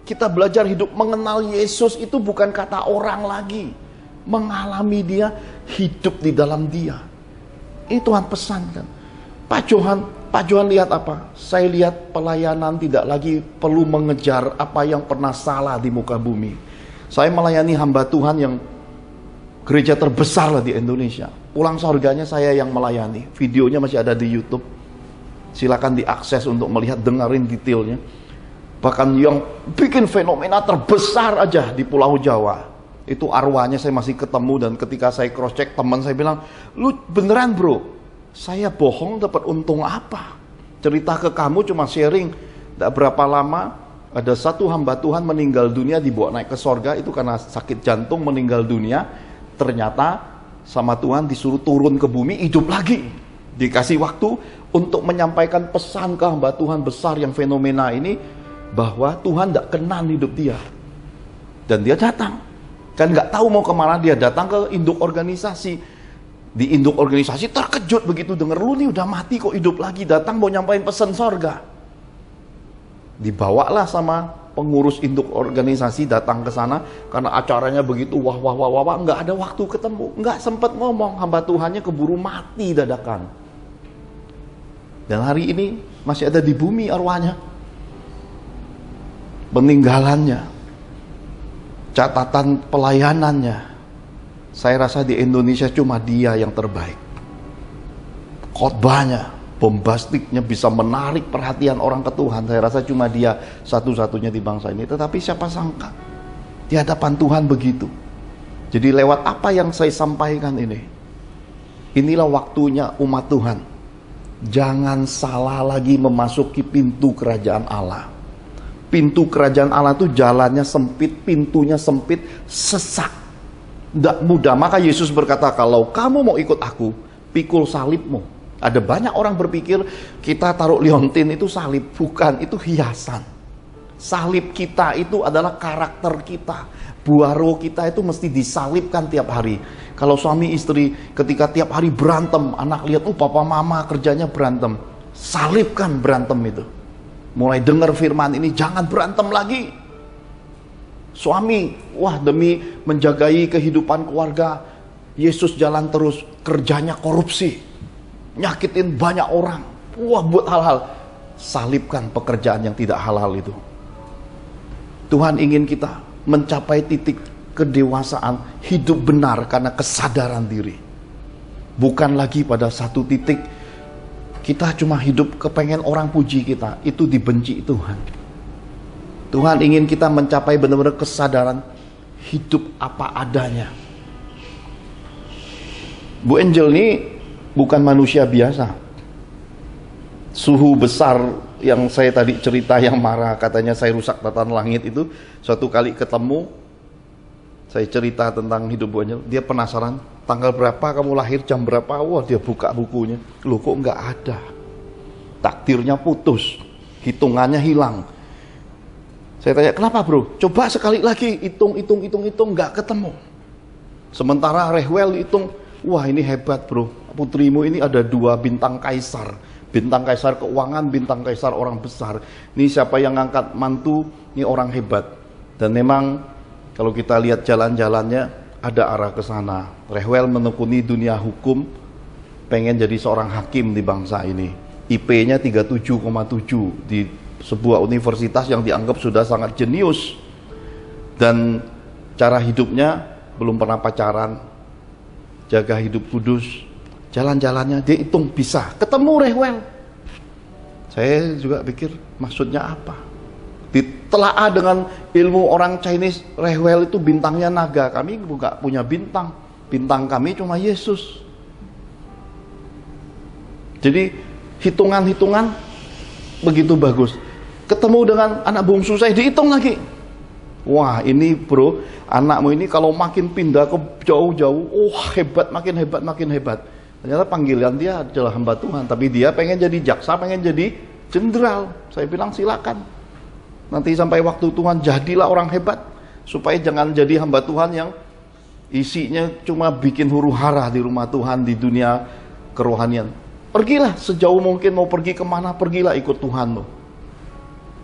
Kita belajar hidup mengenal Yesus itu bukan kata orang lagi. Mengalami dia, hidup di dalam dia. Ini Tuhan pesankan. Pak Johan lihat apa? Saya lihat pelayanan tidak lagi perlu mengejar apa yang pernah salah di muka bumi. Saya melayani hamba Tuhan yang gereja terbesar lah di Indonesia. Pulang surganya saya yang melayani. Videonya masih ada di YouTube. Silakan diakses untuk melihat, dengerin detailnya. Bahkan yang bikin fenomena terbesar aja di Pulau Jawa, itu arwahnya saya masih ketemu. Dan ketika saya cross check, teman saya bilang, lu beneran bro? Saya bohong dapat untung apa? Cerita ke kamu cuma sharing. Tidak berapa lama ada satu hamba Tuhan meninggal dunia, dibawa naik ke sorga. Itu karena sakit jantung meninggal dunia. Ternyata sama Tuhan disuruh turun ke bumi, hidup lagi. Dikasih waktu untuk menyampaikan pesan ke hamba Tuhan besar yang fenomena ini, bahwa Tuhan tidak kenal hidup dia. Dan dia datang. Kan nggak tahu mau kemana, dia datang ke induk organisasi. Di induk organisasi terkejut begitu dengar, lu nih udah mati kok hidup lagi, datang mau nyampaikan pesan sorga. Dibawalah sama pengurus induk organisasi datang ke sana karena acaranya begitu wah nggak ada waktu ketemu, nggak sempat ngomong, hamba Tuhannya keburu mati dadakan. Dan hari ini masih ada di bumi arwahnya. Peninggalannya, catatan pelayanannya, saya rasa di Indonesia cuma dia yang terbaik. Khotbahnya, bombastiknya bisa menarik perhatian orang ke Tuhan. Saya rasa cuma dia satu-satunya di bangsa ini. Tetapi siapa sangka di hadapan Tuhan begitu. Jadi lewat apa yang saya sampaikan ini, inilah waktunya umat Tuhan. Jangan salah lagi memasuki pintu kerajaan Allah. Pintu kerajaan Allah itu jalannya sempit, pintunya sempit, sesak, tidak mudah. Maka Yesus berkata, kalau kamu mau ikut aku, pikul salibmu. Ada banyak orang berpikir kita taruh liontin itu salib. Bukan, itu hiasan. Salib kita itu adalah karakter kita. Buah roh kita itu mesti disalibkan tiap hari. Kalau suami istri ketika tiap hari berantem, anak lihat, papa mama kerjanya berantem. Salibkan berantem itu. Mulai dengar firman ini, jangan berantem lagi. Suami, demi menjagai kehidupan keluarga, Yesus jalan terus, kerjanya korupsi. Nyakitin banyak orang, buat hal-hal. Salibkan pekerjaan yang tidak halal itu. Tuhan ingin kita mencapai titik kedewasaan, hidup benar karena kesadaran diri. Bukan lagi pada satu titik kita cuma hidup kepengen orang puji kita, itu dibenci Tuhan. Tuhan ingin kita mencapai benar-benar kesadaran hidup apa adanya. Bu Angel ini bukan manusia biasa. Suhu besar yang saya tadi cerita yang marah, katanya saya rusak tatanan langit itu, suatu kali ketemu, saya cerita tentang hidup Bu Angel, dia penasaran, tanggal berapa kamu lahir, jam berapa, dia buka bukunya, loh kok nggak ada, takdirnya putus, hitungannya hilang. Saya tanya, kenapa bro? Coba sekali lagi, hitung, nggak ketemu. Sementara Rehwel hitung, wah ini hebat bro, putrimu ini ada 2 bintang kaisar. Bintang kaisar keuangan, bintang kaisar orang besar. Ini siapa yang ngangkat mantu, ini orang hebat. Dan memang kalau kita lihat jalan-jalannya ada arah ke sana. Rehwel menekuni dunia hukum, pengen jadi seorang hakim di bangsa ini. IP-nya 37,7 di sebuah universitas yang dianggap sudah sangat jenius. Dan cara hidupnya belum pernah pacaran, jaga hidup kudus. Jalan-jalannya dia hitung bisa ketemu Rehwel. Saya juga pikir maksudnya apa? Ditelaah dengan ilmu orang Chinese, Rehwel itu bintangnya naga. Kami nggak punya bintang. Bintang kami cuma Yesus. Jadi hitungan-hitungan begitu bagus. Ketemu dengan anak bungsu saya, dihitung lagi. Wah, ini bro, anakmu ini kalau makin pindah ke jauh-jauh, hebat, makin hebat, makin hebat. Ternyata panggilan dia adalah hamba Tuhan, tapi dia pengen jadi jaksa, pengen jadi jenderal. Saya bilang silakan. Nanti sampai waktu Tuhan jadilah orang hebat, supaya jangan jadi hamba Tuhan yang isinya cuma bikin huru-hara di rumah Tuhan, di dunia kerohanian. Pergilah sejauh mungkin, mau pergi kemana, pergilah ikut Tuhanmu.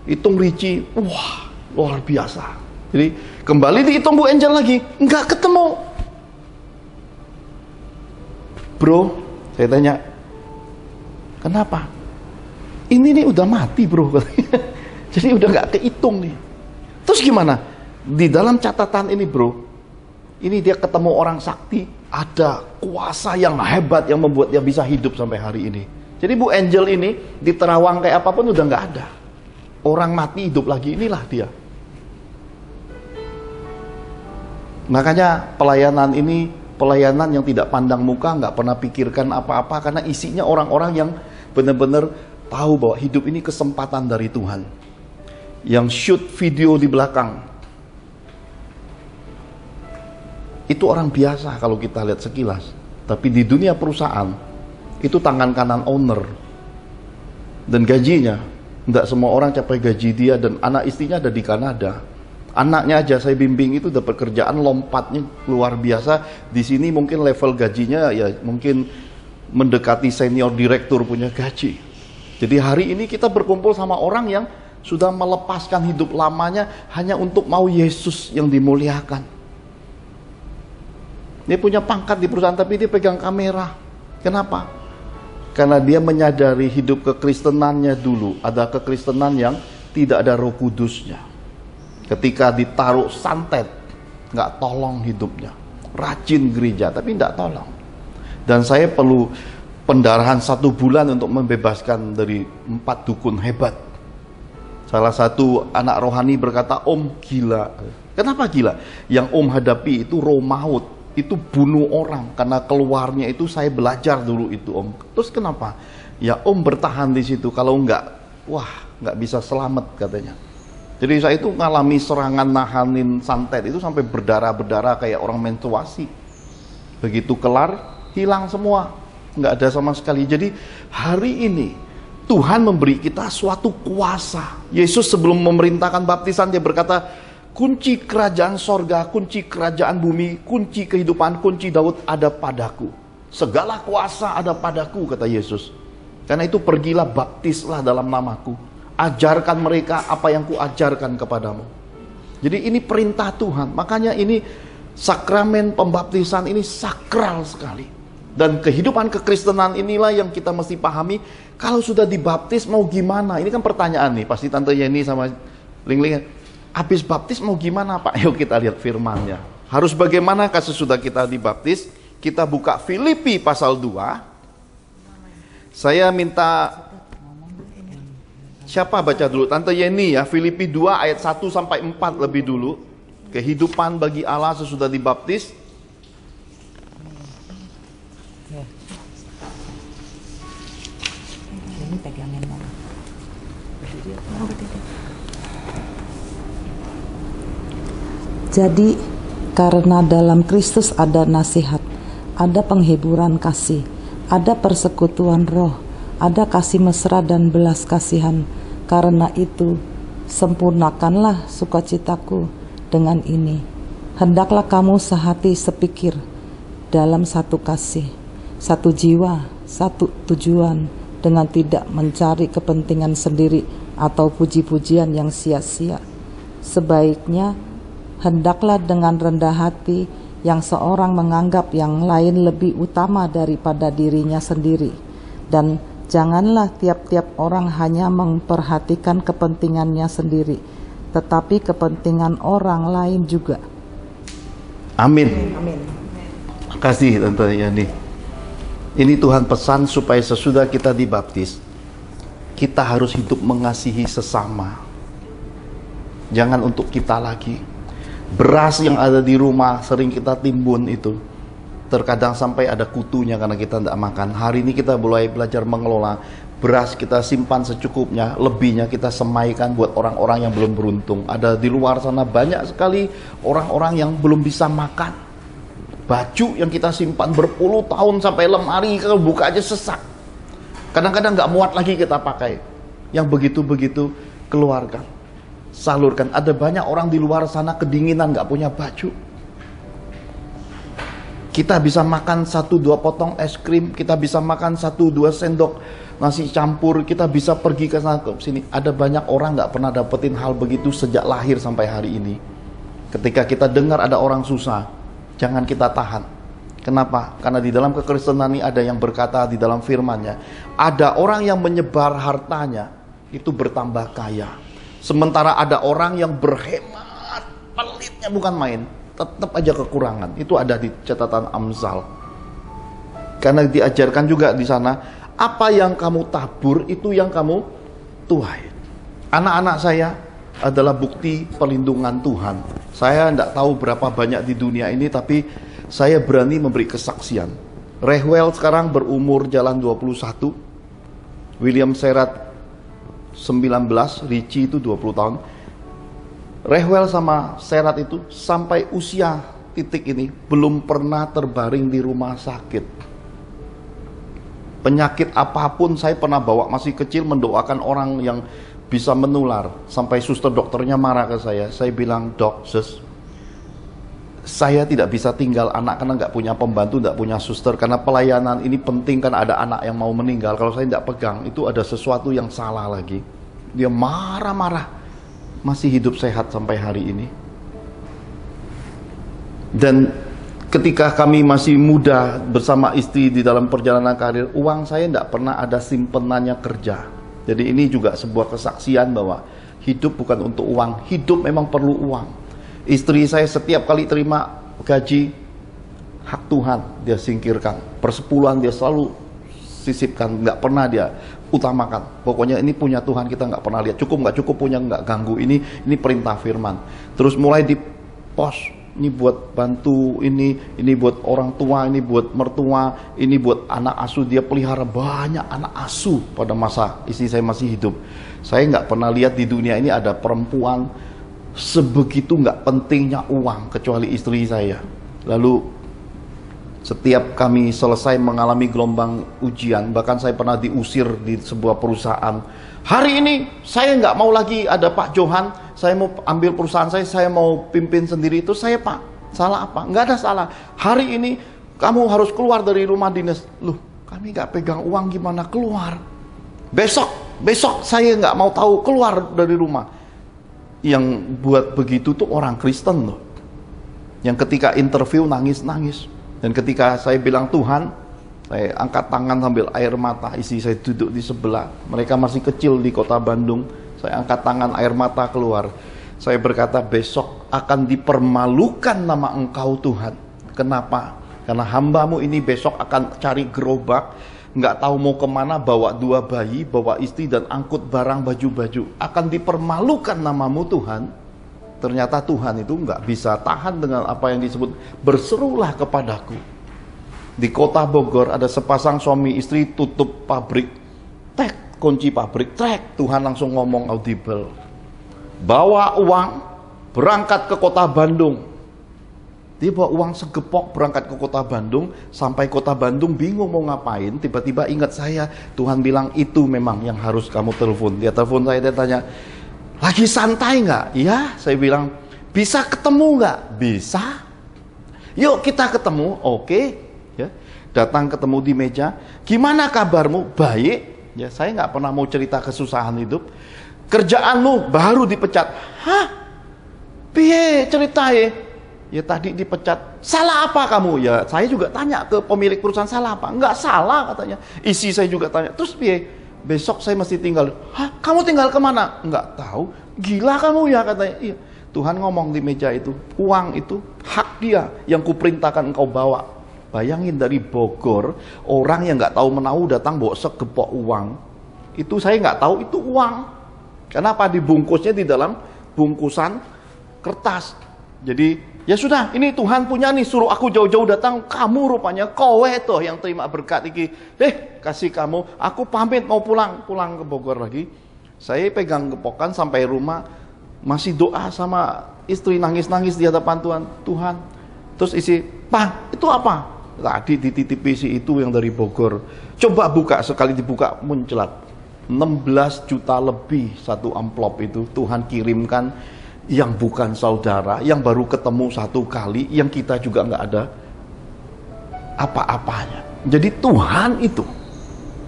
Hitung Ricci, wah luar biasa. Jadi kembali dihitung Bu Angel lagi, nggak ketemu. Bro, saya tanya, kenapa? Ini nih udah mati bro. Jadi udah nggak kehitung nih. Terus gimana? Di dalam catatan ini bro, ini dia ketemu orang sakti, ada kuasa yang hebat yang membuat dia bisa hidup sampai hari ini. Jadi Bu Angel ini di Terawang kayak apapun udah nggak ada. Orang mati hidup lagi, inilah dia. Makanya pelayanan ini pelayanan yang tidak pandang muka, nggak pernah pikirkan apa-apa, karena isinya orang-orang yang benar-benar tahu bahwa hidup ini kesempatan dari Tuhan. Yang shoot video di belakang itu orang biasa kalau kita lihat sekilas, tapi di dunia perusahaan itu tangan kanan owner, dan gajinya tidak semua orang capai gaji dia, dan anak istrinya ada di Kanada. Anaknya aja saya bimbing itu dapat kerjaan, lompatnya luar biasa. Di sini mungkin level gajinya ya mungkin mendekati senior direktur punya gaji. Jadi hari ini kita berkumpul sama orang yang sudah melepaskan hidup lamanya hanya untuk mau Yesus yang dimuliakan. Dia punya pangkat di perusahaan tapi dia pegang kamera. Kenapa? Karena dia menyadari hidup kekristenannya dulu ada kekristenan yang tidak ada Roh Kudusnya. Ketika ditaruh santet, nggak tolong hidupnya. Rajin gereja, tapi nggak tolong. Dan saya perlu pendarahan 1 bulan untuk membebaskan dari 4 dukun hebat. Salah satu anak rohani berkata, Om gila. Kenapa gila? Yang Om hadapi itu roh maut. Itu bunuh orang, karena keluarnya itu saya belajar dulu itu Om. Terus kenapa? Ya Om bertahan di situ, kalau enggak, wah nggak bisa selamat katanya. Jadi saya itu ngalami serangan nahanin santet itu sampai berdarah-berdarah kayak orang menstruasi. Begitu kelar, hilang semua, nggak ada sama sekali. Jadi hari ini Tuhan memberi kita suatu kuasa. Yesus sebelum memerintahkan baptisan dia berkata, kunci kerajaan sorga, kunci kerajaan bumi, kunci kehidupan, kunci Daud ada padaku. Segala kuasa ada padaku, kata Yesus. Karena itu pergilah, baptislah dalam namaku. Ajarkan mereka apa yang kuajarkan kepadamu. Jadi ini perintah Tuhan. Makanya ini sakramen pembaptisan ini sakral sekali. Dan kehidupan kekristenan inilah yang kita mesti pahami. Kalau sudah dibaptis mau gimana? Ini kan pertanyaan nih, pasti Tante Yeni sama Ling-Ling. Habis baptis mau gimana Pak? Yuk kita lihat firman-Nya. Harus bagaimanakah sesudah kita dibaptis? Kita buka Filipi pasal 2. Saya minta siapa baca dulu? Tante Yeni ya, Filipi 2 ayat 1 sampai 4 lebih dulu. Kehidupan bagi Allah sesudah dibaptis. Ini pegangin mana? Jadi, karena dalam Kristus ada nasihat, ada penghiburan kasih, ada persekutuan roh, ada kasih mesra dan belas kasihan. Karena itu, sempurnakanlah sukacitaku dengan ini. Hendaklah kamu sehati sepikir dalam satu kasih, satu jiwa, satu tujuan, dengan tidak mencari kepentingan sendiri atau puji-pujian yang sia-sia. Sebaiknya, hendaklah dengan rendah hati yang seorang menganggap yang lain lebih utama daripada dirinya sendiri. Dan janganlah tiap-tiap orang hanya memperhatikan kepentingannya sendiri, tetapi kepentingan orang lain juga. Amin. Amin. Kasih Tante Yani. Ini Tuhan pesan supaya sesudah kita dibaptis, kita harus hidup mengasihi sesama. Jangan untuk kita lagi. Beras yang ada di rumah sering kita timbun itu, Terkadang sampai ada kutunya karena kita tidak makan. Hari ini kita mulai belajar mengelola. Beras kita simpan secukupnya, lebihnya kita semaikan buat orang-orang yang belum beruntung. Ada di luar sana banyak sekali orang-orang yang belum bisa makan. Baju yang kita simpan berpuluh tahun sampai lemari, kalau buka aja sesak. Kadang-kadang nggak muat lagi kita pakai. Yang begitu-begitu keluarkan, salurkan. Ada banyak orang di luar sana kedinginan, nggak punya baju. Kita bisa makan 1-2 potong es krim, kita bisa makan 1-2 sendok nasi campur, kita bisa pergi ke sana ke sini. Ada banyak orang nggak pernah dapetin hal begitu sejak lahir sampai hari ini. Ketika kita dengar ada orang susah, jangan kita tahan. Kenapa? Karena di dalam kekristenan ini ada yang berkata di dalam firman-Nya, ada orang yang menyebar hartanya itu bertambah kaya. Sementara ada orang yang berhemat, pelitnya bukan main, tetap aja kekurangan. Itu ada di catatan Amsal. Karena diajarkan juga di sana, apa yang kamu tabur itu yang kamu tuai. Anak-anak saya adalah bukti perlindungan Tuhan. Saya tidak tahu berapa banyak di dunia ini, tapi saya berani memberi kesaksian. Rehwell sekarang berumur jalan 21, William Serat 19, Richie itu 20 tahun. Rehwell sama Serat itu sampai usia titik ini belum pernah terbaring di rumah sakit. Penyakit apapun saya pernah bawa masih kecil, mendoakan orang yang bisa menular. Sampai suster dokternya marah ke saya. Saya bilang, dok, sus, saya tidak bisa tinggal anak karena nggak punya pembantu, nggak punya suster. Karena pelayanan ini penting, kan ada anak yang mau meninggal. Kalau saya nggak pegang, itu ada sesuatu yang salah lagi. Dia marah-marah. Masih hidup sehat sampai hari ini. Dan ketika kami masih muda bersama istri di dalam perjalanan karir, uang saya tidak pernah ada simpenannya kerja. Jadi ini juga sebuah kesaksian bahwa hidup bukan untuk uang, hidup memang perlu uang. Istri saya setiap kali terima gaji, hak Tuhan dia singkirkan, persepuluhan dia selalu sisipkan, nggak pernah dia utamakan. Pokoknya ini punya Tuhan, kita nggak pernah lihat cukup nggak cukup, punya nggak ganggu. Ini perintah firman. Terus mulai di pos, ini buat bantu, ini buat orang tua, ini buat mertua, ini buat anak asuh. Dia pelihara banyak anak asuh pada masa istri saya masih hidup. Saya nggak pernah lihat di dunia ini ada perempuan sebegitu nggak pentingnya uang kecuali istri saya. Lalu setiap kami selesai mengalami gelombang ujian, bahkan saya pernah diusir di sebuah perusahaan. Hari ini saya nggak mau lagi ada Pak Johan, saya mau ambil perusahaan saya mau pimpin sendiri. Itu saya, Pak, salah apa? Nggak ada salah. Hari ini kamu harus keluar dari rumah dinas. Loh, kami nggak pegang uang, gimana keluar? Besok saya nggak mau tahu, keluar dari rumah. Yang buat begitu tuh orang Kristen loh. Yang ketika interview nangis-nangis. Dan ketika saya bilang Tuhan, saya angkat tangan sambil air mata. Istri saya duduk di sebelah. Mereka masih kecil di kota Bandung. Saya angkat tangan, air mata keluar. Saya berkata, besok akan dipermalukan nama Engkau Tuhan. Kenapa? Karena hambamu ini besok akan cari gerobak, nggak tahu mau kemana, bawa 2 bayi, bawa istri dan angkut barang baju-baju. Akan dipermalukan namamu Tuhan. Ternyata Tuhan itu nggak bisa tahan dengan apa yang disebut berserulah kepadaku. Di kota Bogor ada sepasang suami istri tutup pabrik, tek, kunci pabrik, trek. Tuhan langsung ngomong audible. Bawa uang, berangkat ke kota Bandung. Dia bawa uang segepok berangkat ke kota Bandung. Sampai kota Bandung bingung mau ngapain. Tiba-tiba ingat saya, Tuhan bilang itu memang yang harus kamu telepon. Dia telepon saya, dia tanya, lagi santai nggak? Iya, saya bilang, bisa ketemu nggak? Bisa. Yuk kita ketemu, oke. Ya, datang ketemu di meja. Gimana kabarmu? Baik. Ya, saya nggak pernah mau cerita kesusahan hidup. Kerjaanmu baru dipecat. Hah? Piye ceritain? Ya tadi dipecat. Salah apa kamu? Ya saya juga tanya ke pemilik perusahaan, salah apa? Nggak salah katanya. Isi saya juga tanya. Terus piye? Besok saya mesti tinggal. Hah? Kamu tinggal kemana? Nggak tahu. Gila kamu ya katanya. Iya. Tuhan ngomong di meja itu, uang itu hak dia yang kuperintahkan engkau bawa. Bayangin dari Bogor, orang yang nggak tahu menahu datang bawa segepok uang. Itu saya nggak tahu itu uang. Kenapa? Dibungkusnya di dalam bungkusan kertas. Jadi ya sudah, ini Tuhan punya nih, suruh aku jauh-jauh datang, kamu rupanya kowe toh yang terima berkat iki. Kasih kamu, aku pamit mau pulang ke Bogor lagi. Saya pegang kepokan sampai rumah, masih doa sama istri, nangis-nangis di hadapan Tuhan. Tuhan, terus isi, "Pak, itu apa?" Tadi dititipi si itu yang dari Bogor. Coba buka, sekali dibuka muncrat 16 juta lebih satu amplop itu Tuhan kirimkan, yang bukan saudara, yang baru ketemu satu kali, yang kita juga nggak ada apa-apanya. Jadi Tuhan itu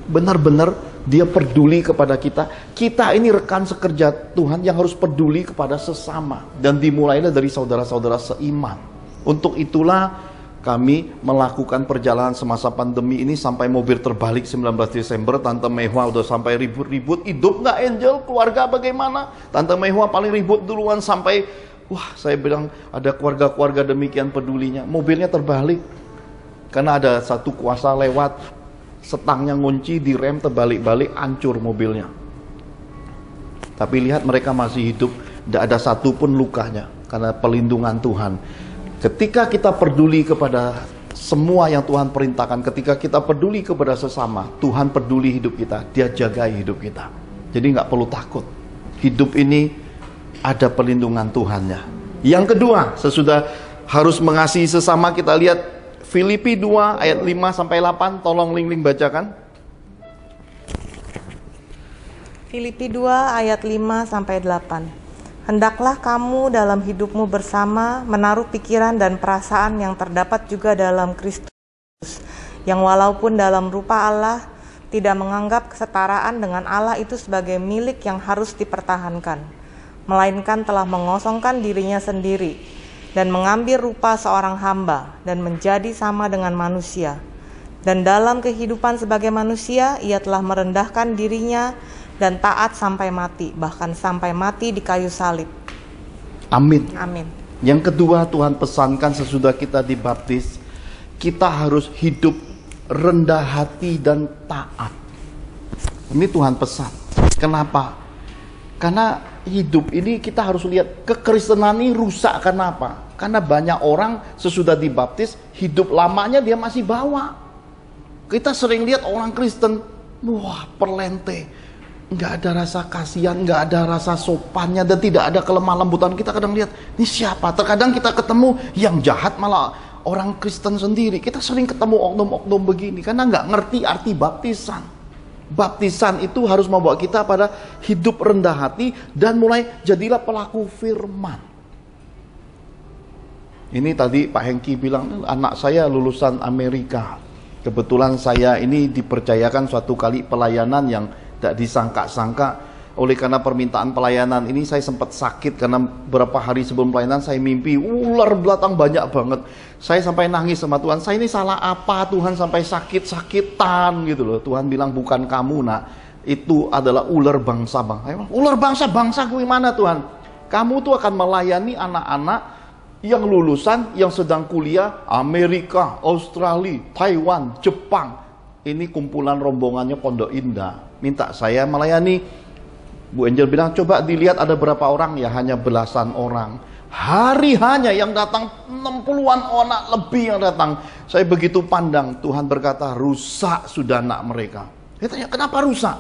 benar-benar dia peduli kepada kita. Kita ini rekan sekerja Tuhan yang harus peduli kepada sesama, dan dimulailah dari saudara-saudara seiman. Untuk itulah kami melakukan perjalanan semasa pandemi ini sampai mobil terbalik 19 Desember. Tante Mehwa udah sampai ribut-ribut, hidup nggak Angel, keluarga bagaimana? Tante Mehwa paling ribut duluan sampai, wah saya bilang ada keluarga-keluarga demikian pedulinya. Mobilnya terbalik karena ada satu kuasa lewat, setangnya ngunci, direm terbalik-balik, hancur mobilnya. Tapi lihat mereka masih hidup, tidak ada satupun lukanya karena pelindungan Tuhan. Ketika kita peduli kepada semua yang Tuhan perintahkan, ketika kita peduli kepada sesama, Tuhan peduli hidup kita, Dia jagai hidup kita. Jadi nggak perlu takut. Hidup ini ada pelindungan Tuhannya. Yang kedua, sesudah harus mengasihi sesama, kita lihat Filipi 2 ayat 5-8, tolong Ling bacakan. Filipi 2 ayat 5-8. Hendaklah kamu dalam hidupmu bersama menaruh pikiran dan perasaan yang terdapat juga dalam Kristus, yang walaupun dalam rupa Allah tidak menganggap kesetaraan dengan Allah itu sebagai milik yang harus dipertahankan, melainkan telah mengosongkan dirinya sendiri dan mengambil rupa seorang hamba dan menjadi sama dengan manusia. Dan dalam kehidupan sebagai manusia, ia telah merendahkan dirinya dan taat sampai mati, bahkan sampai mati di kayu salib. Amin. Amin. Yang kedua, Tuhan pesankan sesudah kita dibaptis, kita harus hidup rendah hati dan taat. Ini Tuhan pesan. Kenapa? Karena hidup ini kita harus lihat, kekristenan ini rusak. Kenapa? Karena banyak orang sesudah dibaptis, hidup lamanya dia masih bawa. Kita sering lihat orang Kristen, wah perlente, nggak ada rasa kasihan, nggak ada rasa sopannya, dan tidak ada kelemah lembutan. Kita kadang lihat, ini siapa? Terkadang kita ketemu yang jahat malah orang Kristen sendiri. Kita sering ketemu oknum-oknum begini, karena nggak ngerti arti baptisan. Baptisan itu harus membawa kita pada hidup rendah hati, dan mulai jadilah pelaku firman. Ini tadi Pak Hengki bilang, anak saya lulusan Amerika. Kebetulan saya ini dipercayakan suatu kali pelayanan yang tidak disangka-sangka. Oleh karena permintaan pelayanan ini saya sempat sakit, karena beberapa hari sebelum pelayanan saya mimpi ular belakang banyak banget. Saya sampai nangis sama Tuhan, saya ini salah apa Tuhan sampai sakit-sakitan gitu loh. Tuhan bilang, bukan kamu nak, itu adalah ular bangsa-bangsa. Ular bangsa-bangsa gimana Tuhan? Kamu tuh akan melayani anak-anak yang lulusan, yang sedang kuliah Amerika, Australia, Taiwan, Jepang. Ini kumpulan rombongannya Pondok Indah minta saya melayani. Bu Angel bilang, coba dilihat ada berapa orang, ya hanya belasan orang. Hari hanya yang datang 60-an orang lebih yang datang. Saya begitu pandang, Tuhan berkata, rusak sudah anak mereka. Saya tanya, kenapa rusak?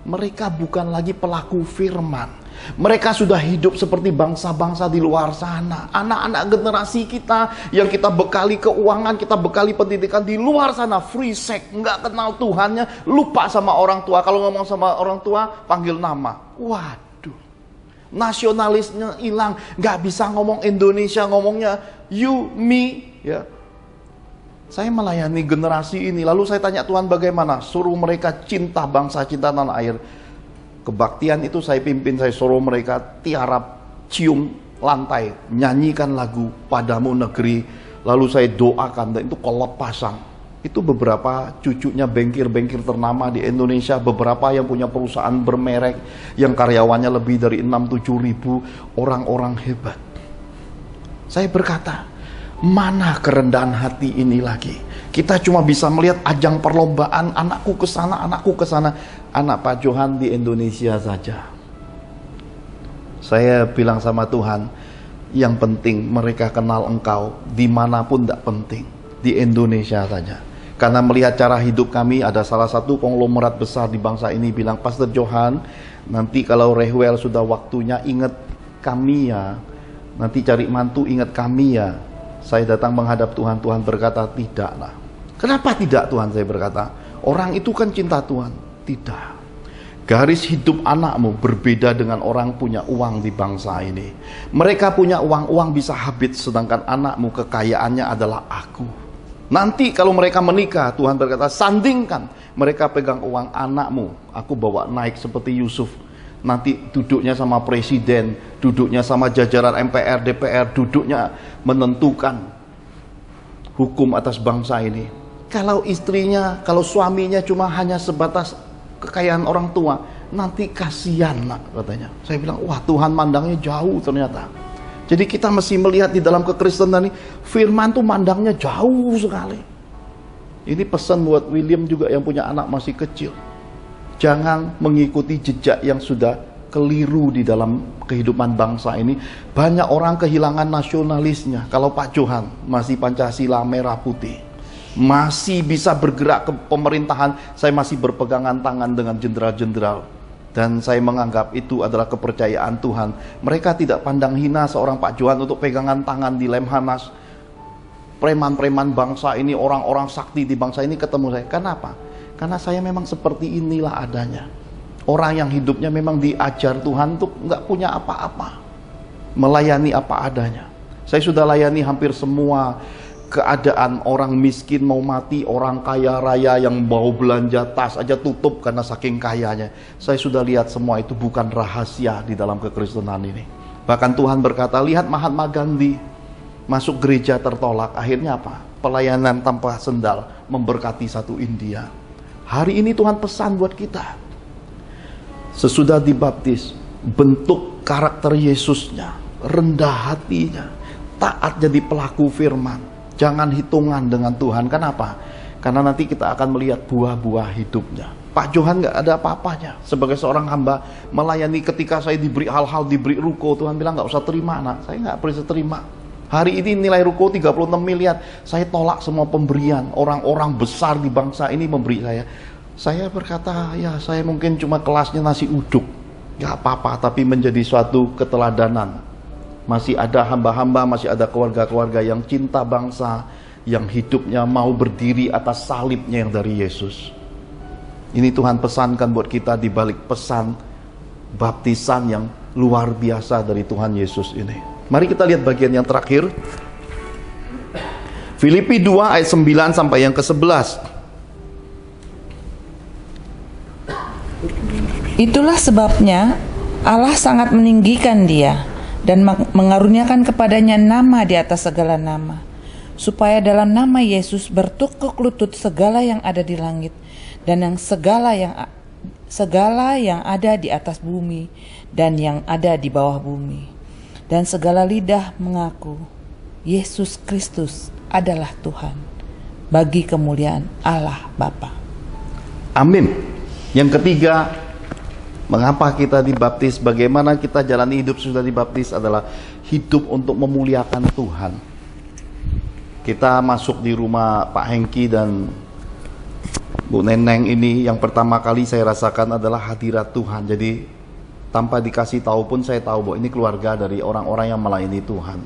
Mereka bukan lagi pelaku firman. Mereka sudah hidup seperti bangsa-bangsa di luar sana. Anak-anak generasi kita yang kita bekali keuangan, kita bekali pendidikan di luar sana, free sex, nggak kenal Tuhannya, lupa sama orang tua. Kalau ngomong sama orang tua, panggil nama. Waduh, nasionalisnya hilang, nggak bisa ngomong Indonesia, ngomongnya you, me, ya. Saya melayani generasi ini, lalu saya tanya Tuhan bagaimana? Suruh mereka cinta bangsa, cinta tanah air. Kebaktian itu saya pimpin, saya suruh mereka tiarap, cium lantai, nyanyikan lagu Padamu Negeri. Lalu saya doakan, dan itu kolot pasang. Itu beberapa cucunya bengkir-bengkir ternama di Indonesia, beberapa yang punya perusahaan bermerek, yang karyawannya lebih dari 6-7 ribu, orang-orang hebat. Saya berkata, mana kerendahan hati ini lagi? Kita cuma bisa melihat ajang perlombaan, anakku ke sana, anakku ke sana. Anak Pak Johan di Indonesia saja. Saya bilang sama Tuhan, Yang penting mereka kenal Engkau dimanapun, tidak penting, di Indonesia saja. Karena melihat cara hidup kami, ada salah satu konglomerat besar di bangsa ini bilang, Pastor Johan, nanti kalau Rehwel sudah waktunya ingat kami ya, nanti cari mantu ingat kami ya. Saya datang menghadap Tuhan, Tuhan berkata tidaklah. Kenapa tidak Tuhan? Saya berkata, orang itu kan cinta Tuhan. Tidak. Garis hidup anakmu berbeda dengan orang punya uang di bangsa ini. Mereka punya uang bisa habis, sedangkan anakmu kekayaannya adalah aku. Nanti kalau mereka menikah, Tuhan berkata, sandingkan. Mereka pegang uang anakmu, aku bawa naik seperti Yusuf. Nanti duduknya sama presiden, duduknya sama jajaran MPR, DPR, duduknya menentukan hukum atas bangsa ini. Kalau istrinya, kalau suaminya cuma hanya sebatas kekayaan orang tua, nanti kasihan nak, katanya. Saya bilang, wah Tuhan mandangnya jauh ternyata. Jadi kita mesti melihat di dalam kekristenan ini, firman tuh mandangnya jauh sekali. Ini pesan buat William juga yang punya anak masih kecil. Jangan mengikuti jejak yang sudah keliru di dalam kehidupan bangsa ini. Banyak orang kehilangan nasionalisnya. Kalau Pak Johan masih Pancasila merah putih, masih bisa bergerak ke pemerintahan, saya masih berpegangan tangan dengan jenderal-jenderal. Dan saya menganggap itu adalah kepercayaan Tuhan. Mereka tidak pandang hina seorang Pak Johan untuk pegangan tangan di Lemhanas. Preman-preman bangsa ini, orang-orang sakti di bangsa ini ketemu saya. Kenapa? Karena saya memang seperti inilah adanya. Orang yang hidupnya memang diajar Tuhan untuk nggak punya apa-apa, melayani apa adanya. Saya sudah layani hampir semua keadaan, orang miskin mau mati, orang kaya raya yang mau belanja tas aja tutup karena saking kayanya. Saya sudah lihat semua itu bukan rahasia di dalam kekristenan ini. Bahkan Tuhan berkata, lihat Mahatma Gandhi masuk gereja tertolak, akhirnya apa? Pelayanan tanpa sendal memberkati satu India. Hari ini Tuhan pesan buat kita, sesudah dibaptis, bentuk karakter Yesusnya, rendah hatinya, taat jadi pelaku firman. Jangan hitungan dengan Tuhan. Kenapa? Karena nanti kita akan melihat buah-buah hidupnya. Pak Johan nggak ada apa-apanya. Sebagai seorang hamba melayani, ketika saya diberi hal-hal, diberi ruko, Tuhan bilang nggak usah terima anak. Saya nggak bisa terima. Hari ini nilai ruko 36 miliar. Saya tolak semua pemberian. Orang-orang besar di bangsa ini memberi saya. Saya berkata, ya saya mungkin cuma kelasnya nasi uduk. Nggak apa-apa, tapi menjadi suatu keteladanan. Masih ada hamba-hamba, masih ada keluarga-keluarga yang cinta bangsa, yang hidupnya mau berdiri atas salibnya yang dari Yesus. Ini Tuhan pesankan buat kita di balik pesan baptisan yang luar biasa dari Tuhan Yesus ini. Mari kita lihat bagian yang terakhir. Filipi 2 ayat 9 sampai yang ke-11. Itulah sebabnya Allah sangat meninggikan dia dan mengaruniakan kepadanya nama di atas segala nama, supaya dalam nama Yesus bertukuk lutut segala yang ada di langit dan yang segala yang ada di atas bumi dan yang ada di bawah bumi, dan segala lidah mengaku Yesus Kristus adalah Tuhan, bagi kemuliaan Allah Bapa. Amin. Yang ketiga, mengapa kita dibaptis, bagaimana kita jalani hidup sudah dibaptis adalah hidup untuk memuliakan Tuhan. Kita masuk di rumah Pak Hengki dan Bu Neneng ini, yang pertama kali saya rasakan adalah hadirat Tuhan. Jadi tanpa dikasih tahu pun saya tahu bahwa ini keluarga dari orang-orang yang melayani Tuhan.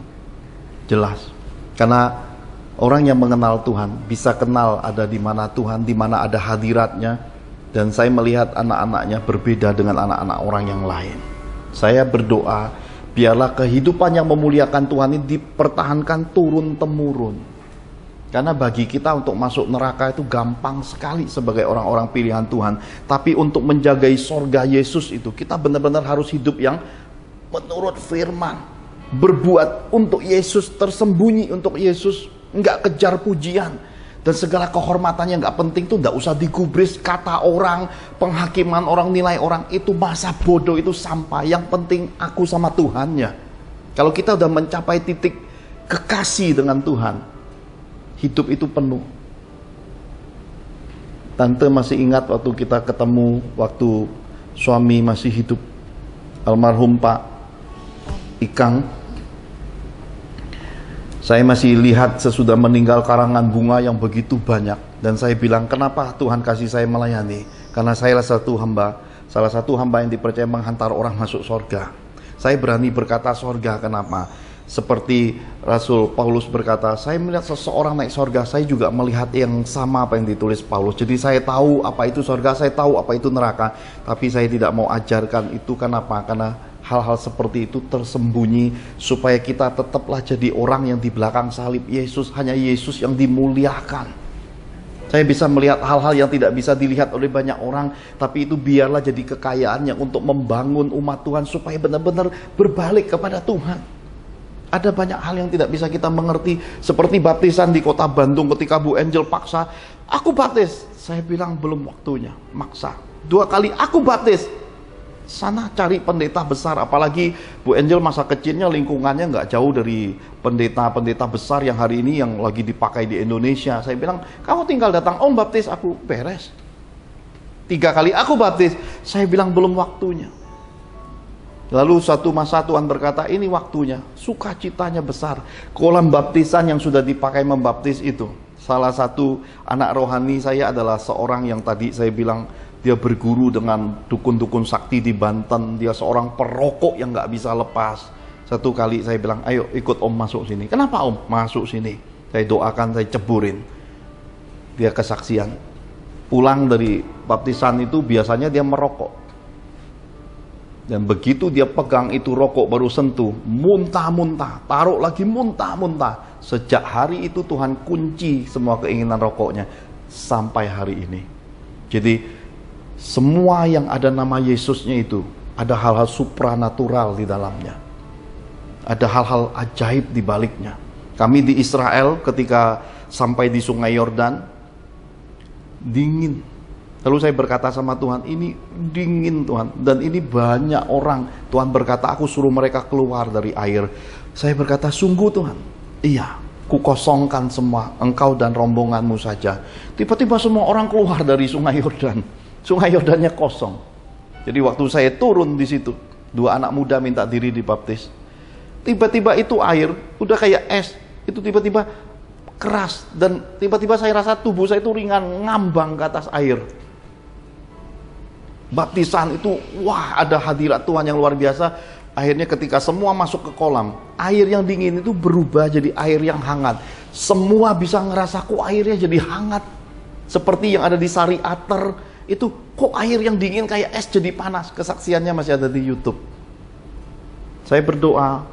Jelas. Karena orang yang mengenal Tuhan bisa kenal ada di mana Tuhan, di mana ada hadiratnya. Dan saya melihat anak-anaknya berbeda dengan anak-anak orang yang lain. Saya berdoa, biarlah kehidupan yang memuliakan Tuhan ini dipertahankan turun-temurun. Karena bagi kita untuk masuk neraka itu gampang sekali sebagai orang-orang pilihan Tuhan. Tapi untuk menjagai sorga Yesus itu, kita benar-benar harus hidup yang menurut firman. Berbuat untuk Yesus, tersembunyi untuk Yesus, nggak kejar pujian. Dan segala kehormatannya nggak penting tuh, nggak usah digubris kata orang, penghakiman orang, nilai orang, itu masa bodoh, itu sampah. Yang penting aku sama Tuhannya. Kalau kita udah mencapai titik kekasih dengan Tuhan, hidup itu penuh. Tante masih ingat waktu kita ketemu, waktu suami masih hidup, almarhum Pak Ikang. Saya masih lihat sesudah meninggal karangan bunga yang begitu banyak. Dan saya bilang, kenapa Tuhan kasih saya melayani? Karena saya salah satu hamba yang dipercaya menghantar orang masuk sorga. Saya berani berkata sorga, kenapa? Seperti Rasul Paulus berkata, saya melihat seseorang naik sorga, saya juga melihat yang sama apa yang ditulis Paulus. Jadi saya tahu apa itu sorga, saya tahu apa itu neraka. Tapi saya tidak mau ajarkan itu, kenapa? Karena hal-hal seperti itu tersembunyi supaya kita tetaplah jadi orang yang di belakang salib Yesus, hanya Yesus yang dimuliakan. Saya bisa melihat hal-hal yang tidak bisa dilihat oleh banyak orang, tapi itu biarlah jadi kekayaan yang untuk membangun umat Tuhan supaya benar-benar berbalik kepada Tuhan. Ada banyak hal yang tidak bisa kita mengerti, seperti baptisan di kota Bandung ketika Bu Angel paksa, aku baptis. Saya bilang belum waktunya, maksa. 2 kali aku baptis. Sana cari pendeta besar, apalagi Bu Angel masa kecilnya lingkungannya nggak jauh dari pendeta-pendeta besar yang hari ini yang lagi dipakai di Indonesia. Saya bilang, kamu tinggal datang, om baptis, aku beres. 3 kali aku baptis, saya bilang belum waktunya. Lalu satu masa Tuhan berkata, ini waktunya, sukacitanya besar. Kolam baptisan yang sudah dipakai membaptis itu, salah satu anak rohani saya adalah seorang yang tadi saya bilang, dia berguru dengan dukun-dukun sakti di Banten. Dia seorang perokok yang nggak bisa lepas. Satu kali saya bilang, ayo ikut om masuk sini. Kenapa om? Masuk sini. Saya doakan, saya ceburin. Dia kesaksian. Pulang dari baptisan itu biasanya dia merokok. Dan begitu dia pegang itu rokok baru sentuh, muntah-muntah. Taruh lagi muntah-muntah. Sejak hari itu Tuhan kunci semua keinginan rokoknya. Sampai hari ini. Jadi semua yang ada nama Yesusnya itu, ada hal-hal supranatural di dalamnya. Ada hal-hal ajaib di baliknya. Kami di Israel ketika sampai di Sungai Yordan, dingin. Lalu saya berkata sama Tuhan, ini dingin Tuhan. Dan ini banyak orang. Tuhan berkata, aku suruh mereka keluar dari air. Saya berkata, sungguh Tuhan. Iya, kukosongkan semua, engkau dan rombonganmu saja. Tiba-tiba semua orang keluar dari Sungai Yordan. Sungai Yordannya kosong. Jadi waktu saya turun di situ, 2 anak muda minta diri dibaptis. Tiba-tiba itu air udah kayak es, itu tiba-tiba keras dan tiba-tiba saya rasa tubuh saya itu ringan, ngambang ke atas air. Baptisan itu, wah, ada hadirat Tuhan yang luar biasa. Akhirnya ketika semua masuk ke kolam, air yang dingin itu berubah jadi air yang hangat. Semua bisa ngerasa kok airnya jadi hangat. Seperti yang ada di Sari Ater. Itu kok air yang dingin kayak es jadi panas. Kesaksiannya masih ada di YouTube. Saya berdoa,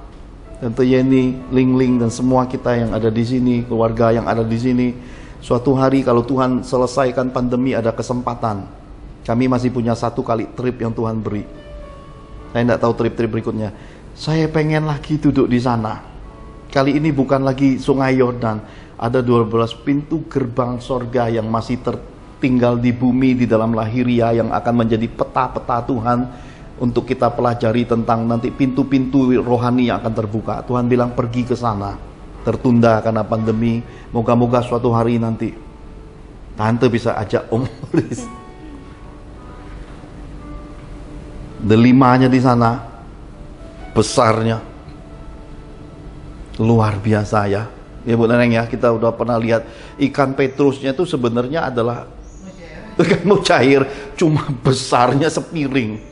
Tante Yeni, Ling dan semua kita yang ada di sini, keluarga yang ada di sini, suatu hari kalau Tuhan selesaikan pandemi ada kesempatan, kami masih punya 1 kali trip yang Tuhan beri. Saya tidak tahu trip-trip berikutnya. Saya pengen lagi duduk di sana. Kali ini bukan lagi Sungai Yordan, ada 12 pintu gerbang sorga yang masih tinggal di bumi di dalam lahiriah yang akan menjadi peta-peta Tuhan untuk kita pelajari tentang nanti pintu-pintu rohani yang akan terbuka. Tuhan bilang pergi ke sana. Tertunda karena pandemi. Moga-moga suatu hari nanti Tante bisa ajak Om Boris. Delimanya di sana besarnya luar biasa ya. Ya Bu Neneng ya, kita udah pernah lihat ikan Petrusnya itu sebenarnya adalah ikan mujair, cuma besarnya sepiring.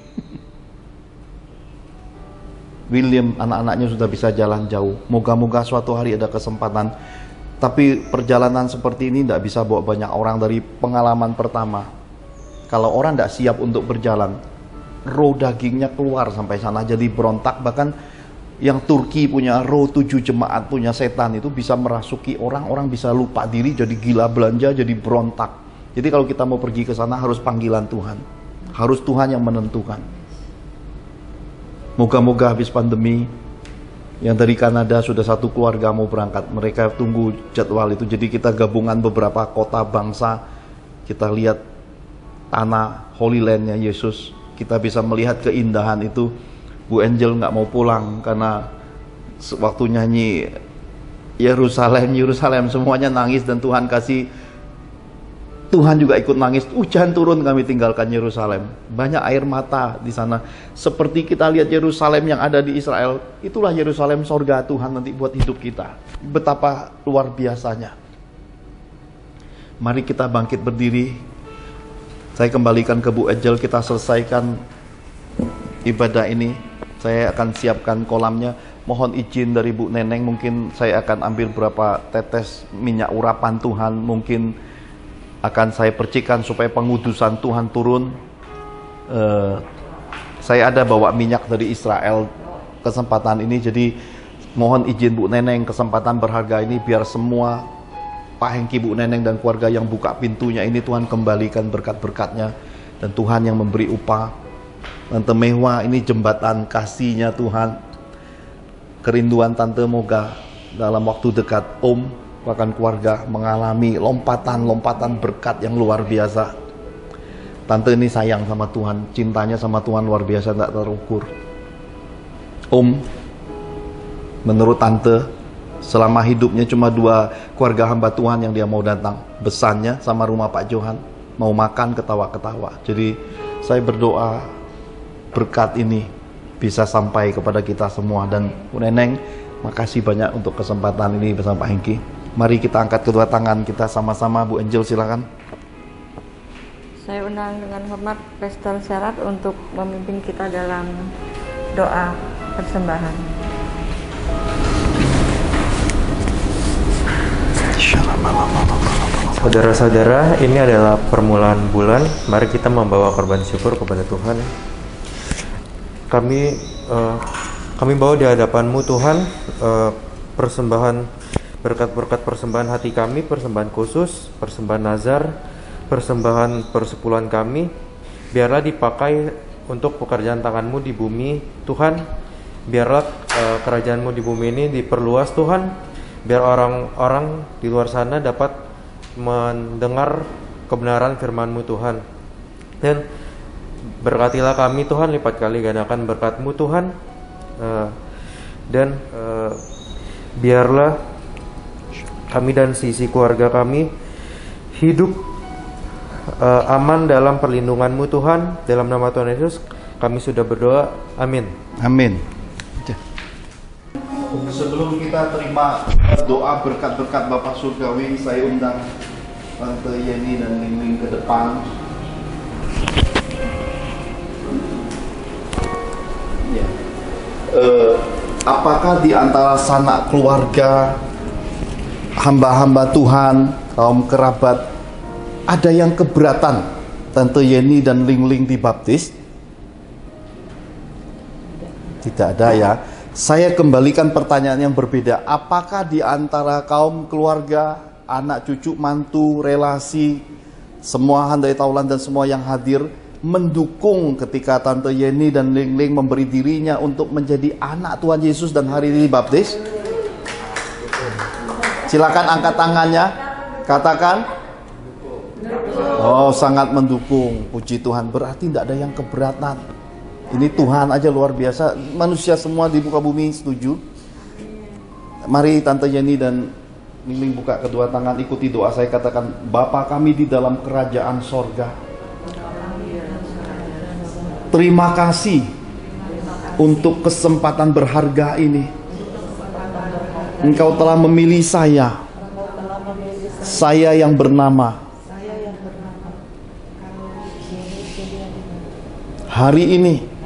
William anak-anaknya sudah bisa jalan jauh. Moga-moga suatu hari ada kesempatan. Tapi perjalanan seperti ini tidak bisa bawa banyak orang dari pengalaman pertama. Kalau orang tidak siap untuk berjalan, roh dagingnya keluar sampai sana jadi berontak. Bahkan yang Turki punya roh 7 jemaat punya setan itu bisa merasuki orang bisa lupa diri, jadi gila belanja, jadi berontak. Jadi kalau kita mau pergi ke sana harus panggilan Tuhan. Harus Tuhan yang menentukan. Moga-moga habis pandemi, yang dari Kanada sudah 1 keluarga mau berangkat. Mereka tunggu jadwal itu. Jadi kita gabungan beberapa kota bangsa. Kita lihat tanah Holy Land-nya Yesus. Kita bisa melihat keindahan itu. Bu Angel nggak mau pulang karena waktu nyanyi Yerusalem, Yerusalem semuanya nangis dan Tuhan kasih Tuhan juga ikut nangis, hujan turun kami tinggalkan Yerusalem. Banyak air mata di sana. Seperti kita lihat Yerusalem yang ada di Israel, itulah Yerusalem sorga Tuhan nanti buat hidup kita. Betapa luar biasanya. Mari kita bangkit berdiri. Saya kembalikan ke Bu Angel, kita selesaikan ibadah ini. Saya akan siapkan kolamnya. Mohon izin dari Bu Neneng, mungkin saya akan ambil berapa tetes minyak urapan Tuhan. Mungkin akan saya percikan supaya pengudusan Tuhan turun. Saya ada bawa minyak dari Israel kesempatan ini, jadi mohon izin Bu Neneng kesempatan berharga ini biar semua Pak Hengki, Bu Neneng dan keluarga yang buka pintunya ini Tuhan kembalikan berkat-berkatnya, dan Tuhan yang memberi upah. Tante Mehwa ini jembatan kasihnya Tuhan. Kerinduan Tante moga dalam waktu dekat Om bahkan keluarga mengalami lompatan-lompatan berkat yang luar biasa. Tante ini sayang sama Tuhan, cintanya sama Tuhan luar biasa, tidak terukur. Om, menurut Tante, selama hidupnya cuma 2 keluarga hamba Tuhan yang dia mau datang, besannya sama rumah Pak Johan, mau makan ketawa-ketawa. Jadi saya berdoa berkat ini bisa sampai kepada kita semua. Dan Bu Neneng, makasih banyak untuk kesempatan ini bersama Pak Hengki. Mari kita angkat kedua tangan kita sama-sama. Bu Angel silakan. Saya undang dengan hormat Pastor Syarat untuk memimpin kita dalam doa persembahan. Saudara-saudara, ini adalah permulaan bulan. Mari kita membawa korban syukur kepada Tuhan. Kami bawa di hadapan-Mu Tuhan persembahan, berkat-berkat persembahan hati kami, persembahan khusus, persembahan nazar, persembahan persepuluhan kami. Biarlah dipakai untuk pekerjaan tangan-Mu di bumi Tuhan. Biarlah kerajaan-Mu di bumi ini diperluas Tuhan. Biar orang-orang di luar sana dapat mendengar kebenaran firman-Mu Tuhan. Dan berkatilah kami Tuhan, lipat kali gandakan berkat-Mu Tuhan. Dan biarlah kami dan sisi keluarga kami hidup aman dalam perlindungan-Mu Tuhan. Dalam nama Tuhan Yesus kami sudah berdoa, amin. Amin. Sebelum kita terima doa berkat-berkat Bapak Surgawi, saya undang Tante Yeni dan Ling ke depan. Ya. Apakah di antara sanak keluarga, hamba-hamba Tuhan, kaum kerabat, ada yang keberatan Tante Yeni dan Ling dibaptis? Tidak ada ya. Saya kembalikan pertanyaan yang berbeda. Apakah di antara kaum keluarga, anak cucu, mantu, relasi, semua handai taulan dan semua yang hadir mendukung ketika Tante Yeni dan Ling memberi dirinya untuk menjadi anak Tuhan Yesus dan hari ini dibaptis? Silakan angkat tangannya, katakan. Oh, sangat mendukung. Puji Tuhan. Berarti tidak ada yang keberatan. Ini Tuhan aja luar biasa. Manusia semua di muka bumi setuju. Mari Tante Yeni dan Ling buka kedua tangan, ikuti doa saya. Katakan, Bapa kami di dalam kerajaan sorga, terima kasih untuk kesempatan berharga ini. Engkau telah memilih saya yang bernama. Hari ini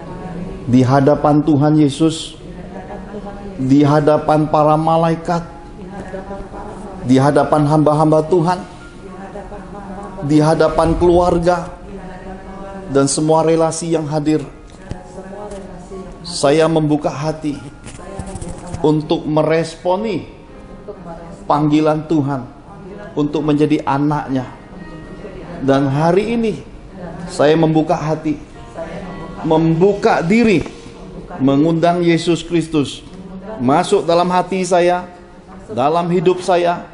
di hadapan Tuhan Yesus, di hadapan para malaikat, di hadapan hamba-hamba Tuhan, di hadapan keluarga dan semua relasi yang hadir, saya membuka hati untuk meresponi panggilan Tuhan untuk menjadi anaknya. Dan hari ini saya membuka hati, membuka diri, mengundang Yesus Kristus masuk dalam hati saya, dalam hidup saya,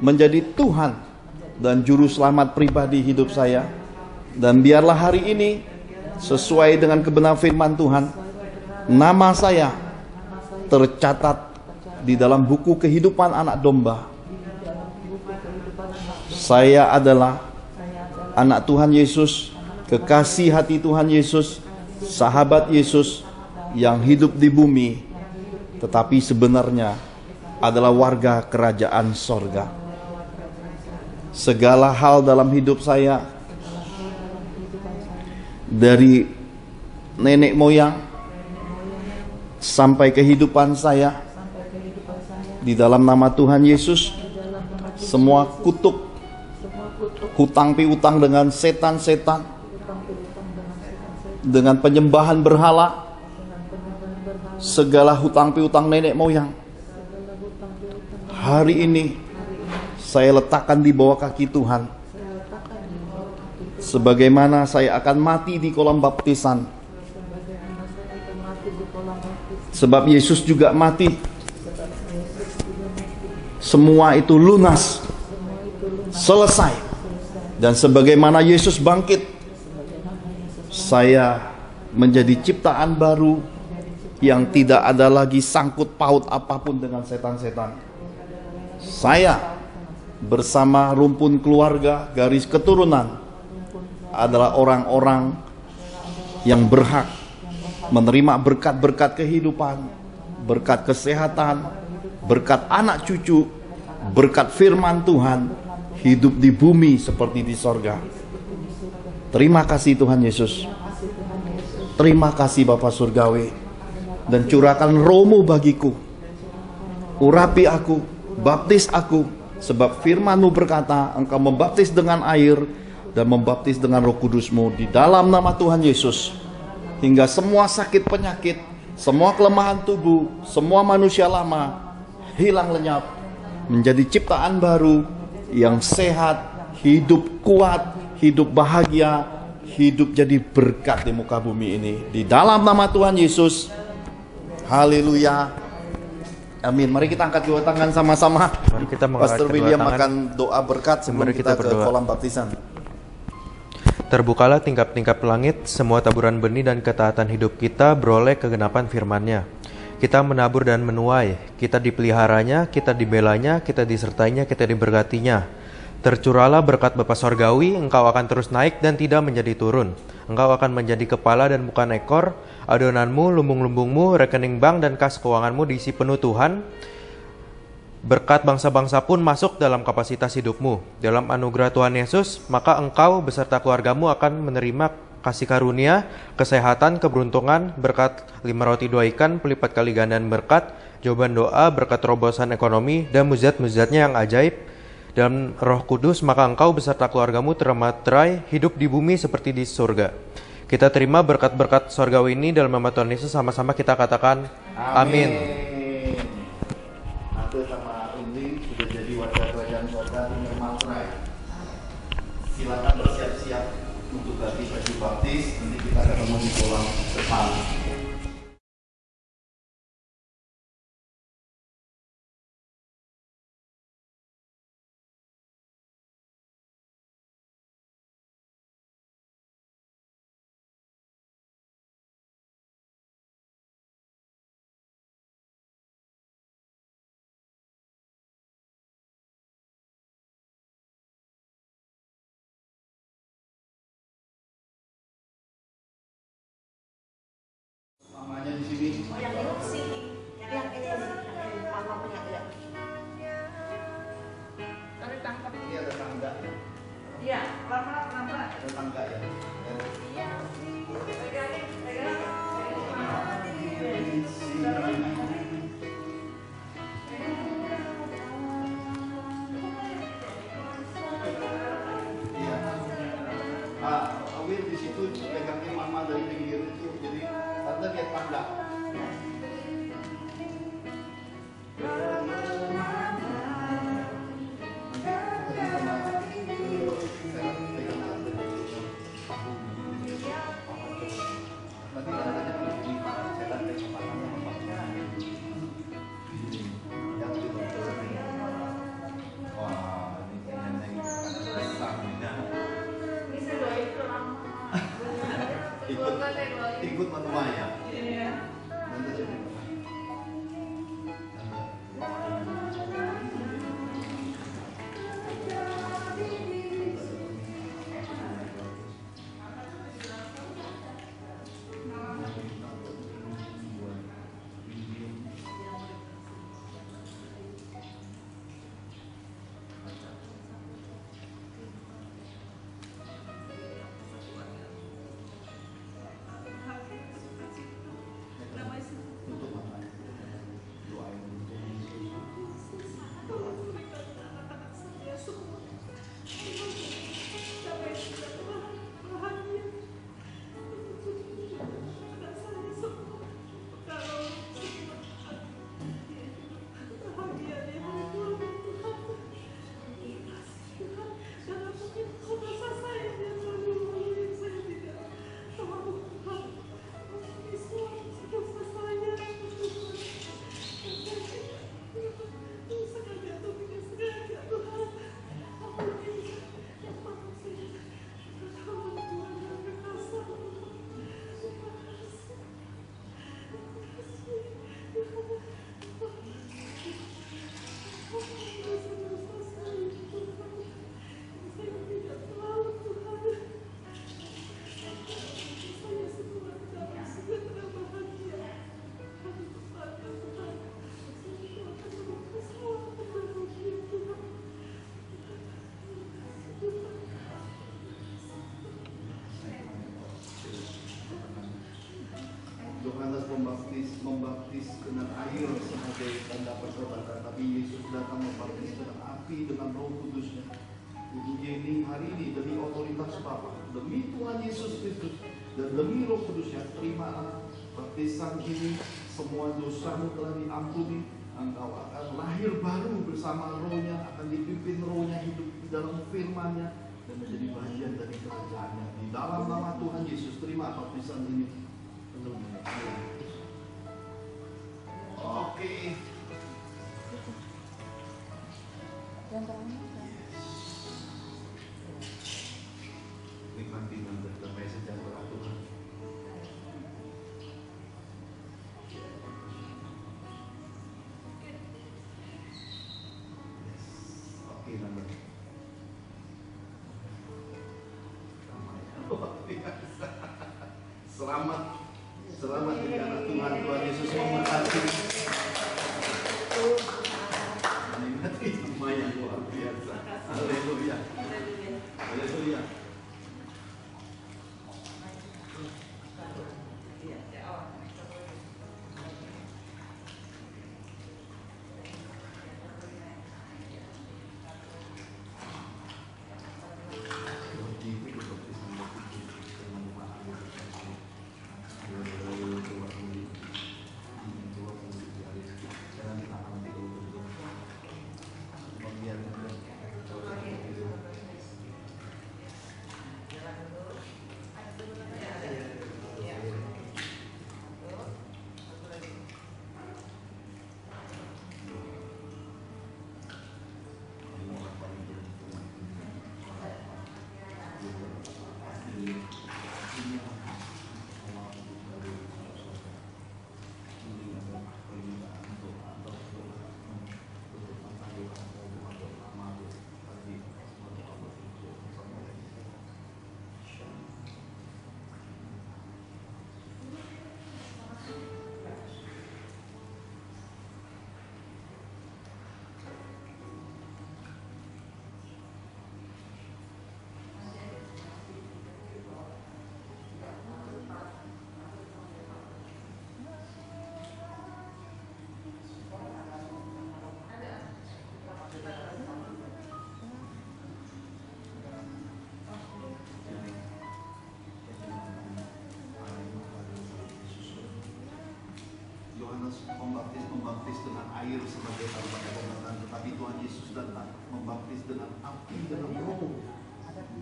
menjadi Tuhan dan Juru Selamat pribadi hidup saya. Dan biarlah hari ini sesuai dengan kebenaran firman Tuhan, nama saya tercatat di dalam buku kehidupan anak domba. Saya adalah anak Tuhan Yesus, kekasih hati Tuhan Yesus, sahabat Yesus yang hidup di bumi, tetapi sebenarnya adalah warga kerajaan sorga. Segala hal dalam hidup saya, dari nenek moyang sampai kehidupan saya, di dalam nama Tuhan Yesus, semua kutuk, hutang piutang dengan setan-setan, dengan penyembahan berhala, segala hutang piutang nenek moyang, hari ini saya letakkan di bawah kaki Tuhan. Sebagaimana saya akan mati di kolam baptisan, sebab Yesus juga mati, semua itu lunas, selesai. Dan sebagaimana Yesus bangkit, saya menjadi ciptaan baru yang tidak ada lagi sangkut paut apapun dengan setan-setan. Saya bersama rumpun keluarga, garis keturunan, adalah orang-orang yang berhak menerima berkat-berkat kehidupan, berkat kesehatan, berkat anak cucu, berkat firman Tuhan, hidup di bumi seperti di sorga. Terima kasih Tuhan Yesus. Terima kasih Bapa Surgawi. Dan curahkan roh-Mu bagiku. Urapi aku, baptis aku, sebab firman-Mu berkata, Engkau membaptis dengan air dan membaptis dengan Roh Kudus-Mu di dalam nama Tuhan Yesus. Hingga semua sakit penyakit, semua kelemahan tubuh, semua manusia lama hilang lenyap, menjadi ciptaan baru yang sehat, hidup kuat, hidup bahagia, hidup jadi berkat di muka bumi ini. Di dalam nama Tuhan Yesus. Haleluya. Amin. Mari kita angkat dua tangan sama-sama. Mari kita mengangkat Pastor kedua William tangan. akan doa berkat sebelum Mari kita kita ke berdoa. kolam baptisan. Terbukalah tingkap-tingkap langit, semua taburan benih dan ketaatan hidup kita beroleh kegenapan firman-Nya. Kita menabur dan menuai, kita dipeliharanya, kita dibelanya, kita disertainya, kita diberkatinya. Tercurahlah berkat Bapa Sorgawi, engkau akan terus naik dan tidak menjadi turun. Engkau akan menjadi kepala dan bukan ekor, adonanmu, lumbung-lumbungmu, rekening bank dan kas keuanganmu diisi penuh Tuhan. Berkat bangsa-bangsa pun masuk dalam kapasitas hidupmu. Dalam anugerah Tuhan Yesus, maka engkau beserta keluargamu akan menerima kasih karunia, kesehatan, keberuntungan, berkat 5 roti 2 ikan, pelipat kali gandaan berkat, jawaban doa, berkat terobosan ekonomi, dan mujizat-mujizatnya yang ajaib. Dalam Roh Kudus, maka engkau beserta keluargamu termaterai hidup di bumi seperti di surga. Kita terima berkat-berkat surgawi ini dalam nama Tuhan Yesus, sama-sama kita katakan amin. Aku sama Indi sudah jadi warga kerajaan sorga di Materai. Silakan bersiap-siap untuk baptis. Nanti kita ketemu di kolam depan. datang membaptis dengan api, dengan Roh Kudusnya. Ibu Jenny hari ini demi otoritas Bapa, demi Tuhan Yesus Kristus, dan demi Roh Kudusnya, terimalah baptisan ini. Semua dosamu telah diampuni. Engkau akan lahir baru bersama Roh-Nya, akan dipimpin Roh-Nya, hidup di dalam firman-Nya, dan menjadi bagian dari kerajaan-Nya. Di dalam nama Tuhan Yesus, terima baptisan ini. Oke. Nikmati dan berdamai sejahtera Tuhan. Oke, namanya. Luar biasa. Selamat, selamat jadi anak Tuhan. Tuhan Yesus memberkati. Menikmati nama yang luar biasa. Haleluya. Haleluya. Yohanes membaptis dengan air sebagai tanda pembaptisan, tetapi Tuhan Yesus datang membaptis dengan api dan Roh.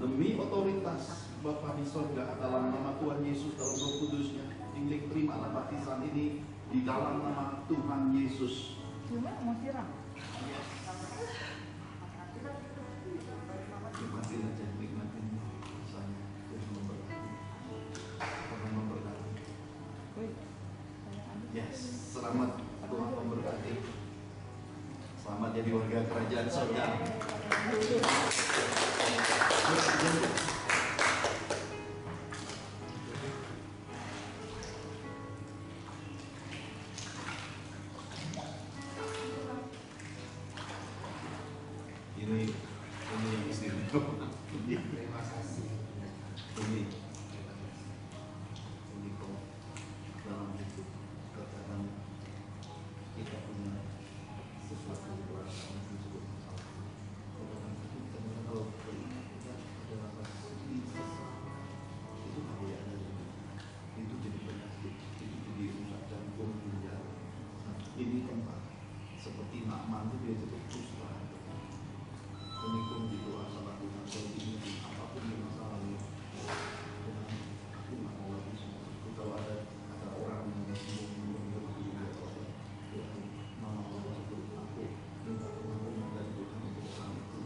Demi otoritas Bapa di sorga, dalam nama Tuhan Yesus, dalam Roh Kudusnya, Inglik terimalah baptisan ini di dalam nama Tuhan Yesus. Mau siram? Nikmatin aja, nikmatin rasanya. Tuhan memberkati. Tuhan memberkati. Yes, selamat, Tuhan memberkati. Selamat jadi warga kerajaan surga. Ini yang istimewa. Terima kasih. Ini kok dalam hidup terkadang kita punya sesuatu yang disebut masalah. Kalau kita ada rasa sedih, sesak, itu bahaya dari itu jadi penyakit, itu jadi rusak jantung, ginjal. Nah, ini tempat seperti Naaman itu dia jadi kusta. Menikung di doa salah Tuhan, kalau ini apapun yang masalahnya, Tuhan, aku nggak mau lagi semua. Kalau ada orang yang sembuh, Tuhan, mama itu aku minta pengampunan dari Tuhan untuk orang itu.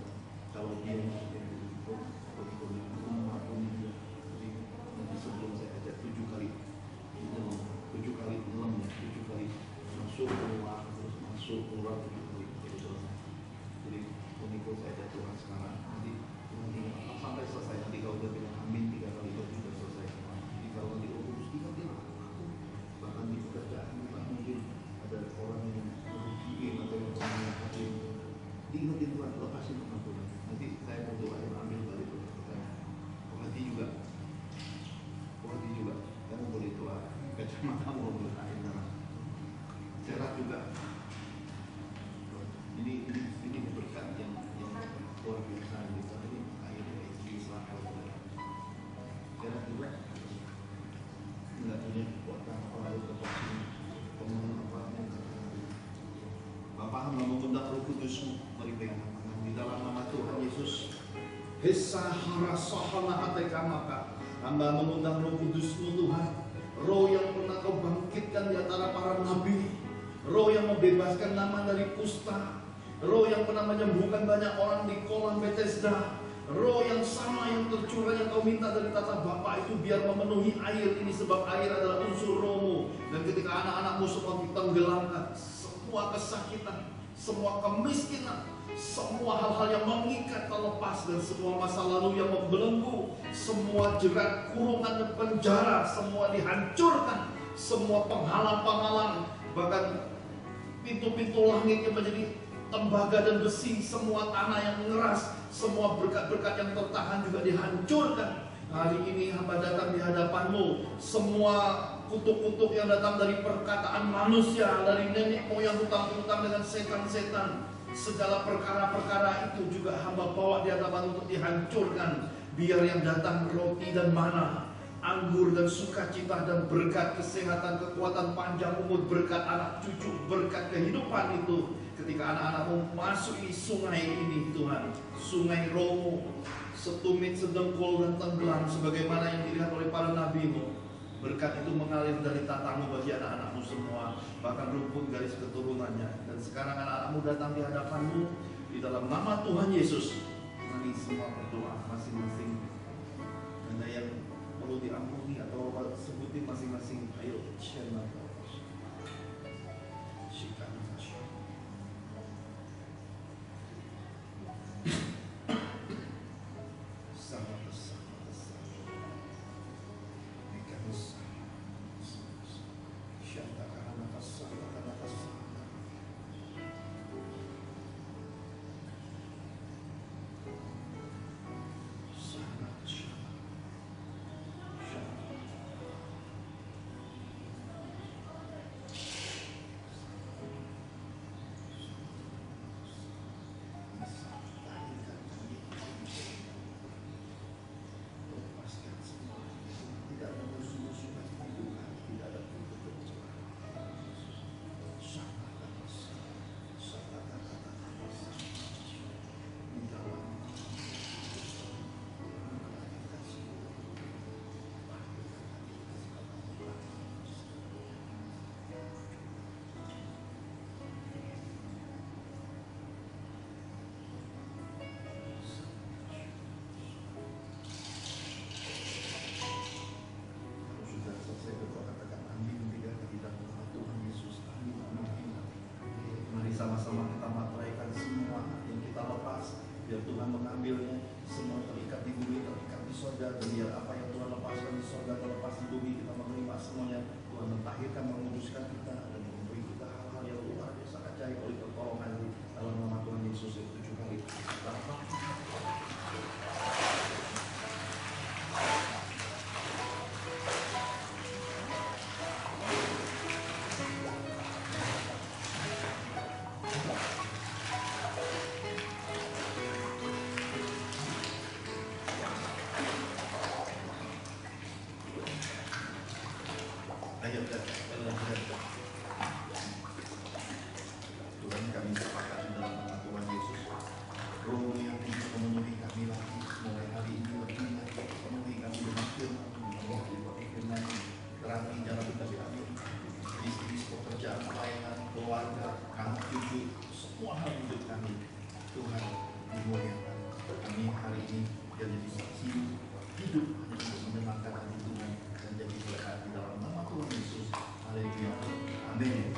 Kalau dia yang itu, aku mengampuni dia. Jadi nanti sebelum saya ajak 7 kali nyelam, 7 kali nyelam, 7 kali masuk keluar, terus masuk keluar 7 kali. Jadi unikul saya ajak Tuhan sekarang. Nanti Tuhan tinggal sampai selesai. Nanti kalau dia bilang amin 3 kali itu sudah selesai. Jadi kalau nanti urus 3 kali aku bahkan di pekerjaan mungkin ada orang yang merugiin atau yang menyakitkan, diingetin Tuhan, lepasin pengampunan. Nanti saya berdoa yang ambil balik pertanyaan. Hati juga, kamu boleh doa, kacamata mau berkain darah, cerat juga. Ini Hesahara sahana atekamaka. Hamba mengundang Roh Kudus-Mu Tuhan, Roh yang pernah Kau bangkitkan di antara para nabi, Roh yang membebaskan nama dari kusta, Roh yang pernah menyembuhkan banyak orang di kolam Bethesda, Roh yang sama yang tercurah yang Kau minta dari tata Bapa itu biar memenuhi air ini, sebab air adalah unsur Roh-Mu. Dan ketika anak-anak-Mu semua ditenggelamkan, semua kesakitan, semua kemiskinan, semua hal-hal yang mengikat terlepas, dan semua masa lalu yang membelenggu, semua jerat kurungan dan penjara, semua dihancurkan, semua penghalang-penghalang, bahkan pintu-pintu langit yang menjadi tembaga dan besi, semua tanah yang mengeras, semua berkat-berkat yang tertahan juga dihancurkan. Hari ini hamba datang di hadapan-Mu, semua kutuk-kutuk yang datang dari perkataan manusia, dari nenek moyang hutang-hutang dengan setan-setan, segala perkara-perkara itu juga hamba bawa di hadapan untuk dihancurkan. Biar yang datang roti dan mana, anggur dan sukacita dan berkat kesehatan, kekuatan panjang umur, berkat anak cucu, berkat kehidupan itu. Ketika anak-anak-Mu masuk di sungai ini Tuhan, sungai Roh-Mu, setumit, sedengkul dan tenggelam sebagaimana yang dilihat oleh para nabi-Mu. Berkat itu mengalir dari tatamu bagi anak-anak-Mu semua, bahkan rumput garis keturunannya. Dan sekarang anak-anak-Mu datang di hadapan-Mu, di dalam nama Tuhan Yesus. Mari semua berdoa masing-masing. Ada yang perlu diampuni atau sebutin masing-masing. Ayo, share. Sama-sama kita materaikan semua yang kita lepas, biar Tuhan mengambilnya. Semua terikat di bumi, terikat di sorga. Dan biar apa yang Tuhan lepaskan di sorga terlepas di bumi, kita menerima semuanya. Tuhan mentahirkan, menguduskan kita, dan memberi kita hal-hal yang luar biasa ajaib oleh pertolongan dalam nama Tuhan Yesus yang 7 kali. Tuhan, kami sepakat dalam nama Tuhan Yesus. Roh yang hidup memenuhi kami lagi, mulai hari ini lebih lagi penuhi kami dengan firman, memenuhi firman, terangi jalan kami, bisnis, pekerjaan, pelayanan, keluarga, anak cucu, semua hal hidup kami. Tuhan dimuliakan. Kami hari ini jadi saksi hidup untuk menyenangkan hati Tuhan dan jadi berkat di dalam nama Tuhan Yesus. Haleluya. Amin.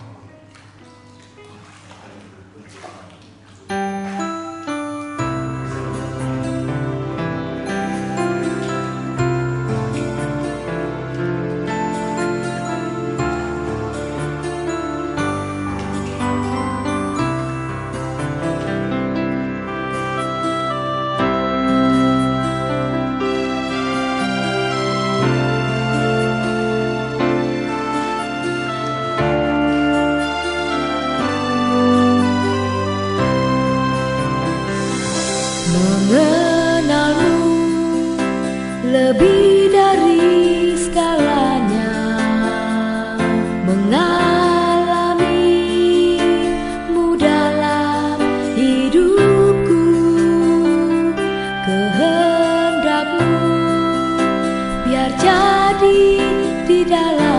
lebih dari segalanya, mengalamimu dalam hidupku, kehendak dalam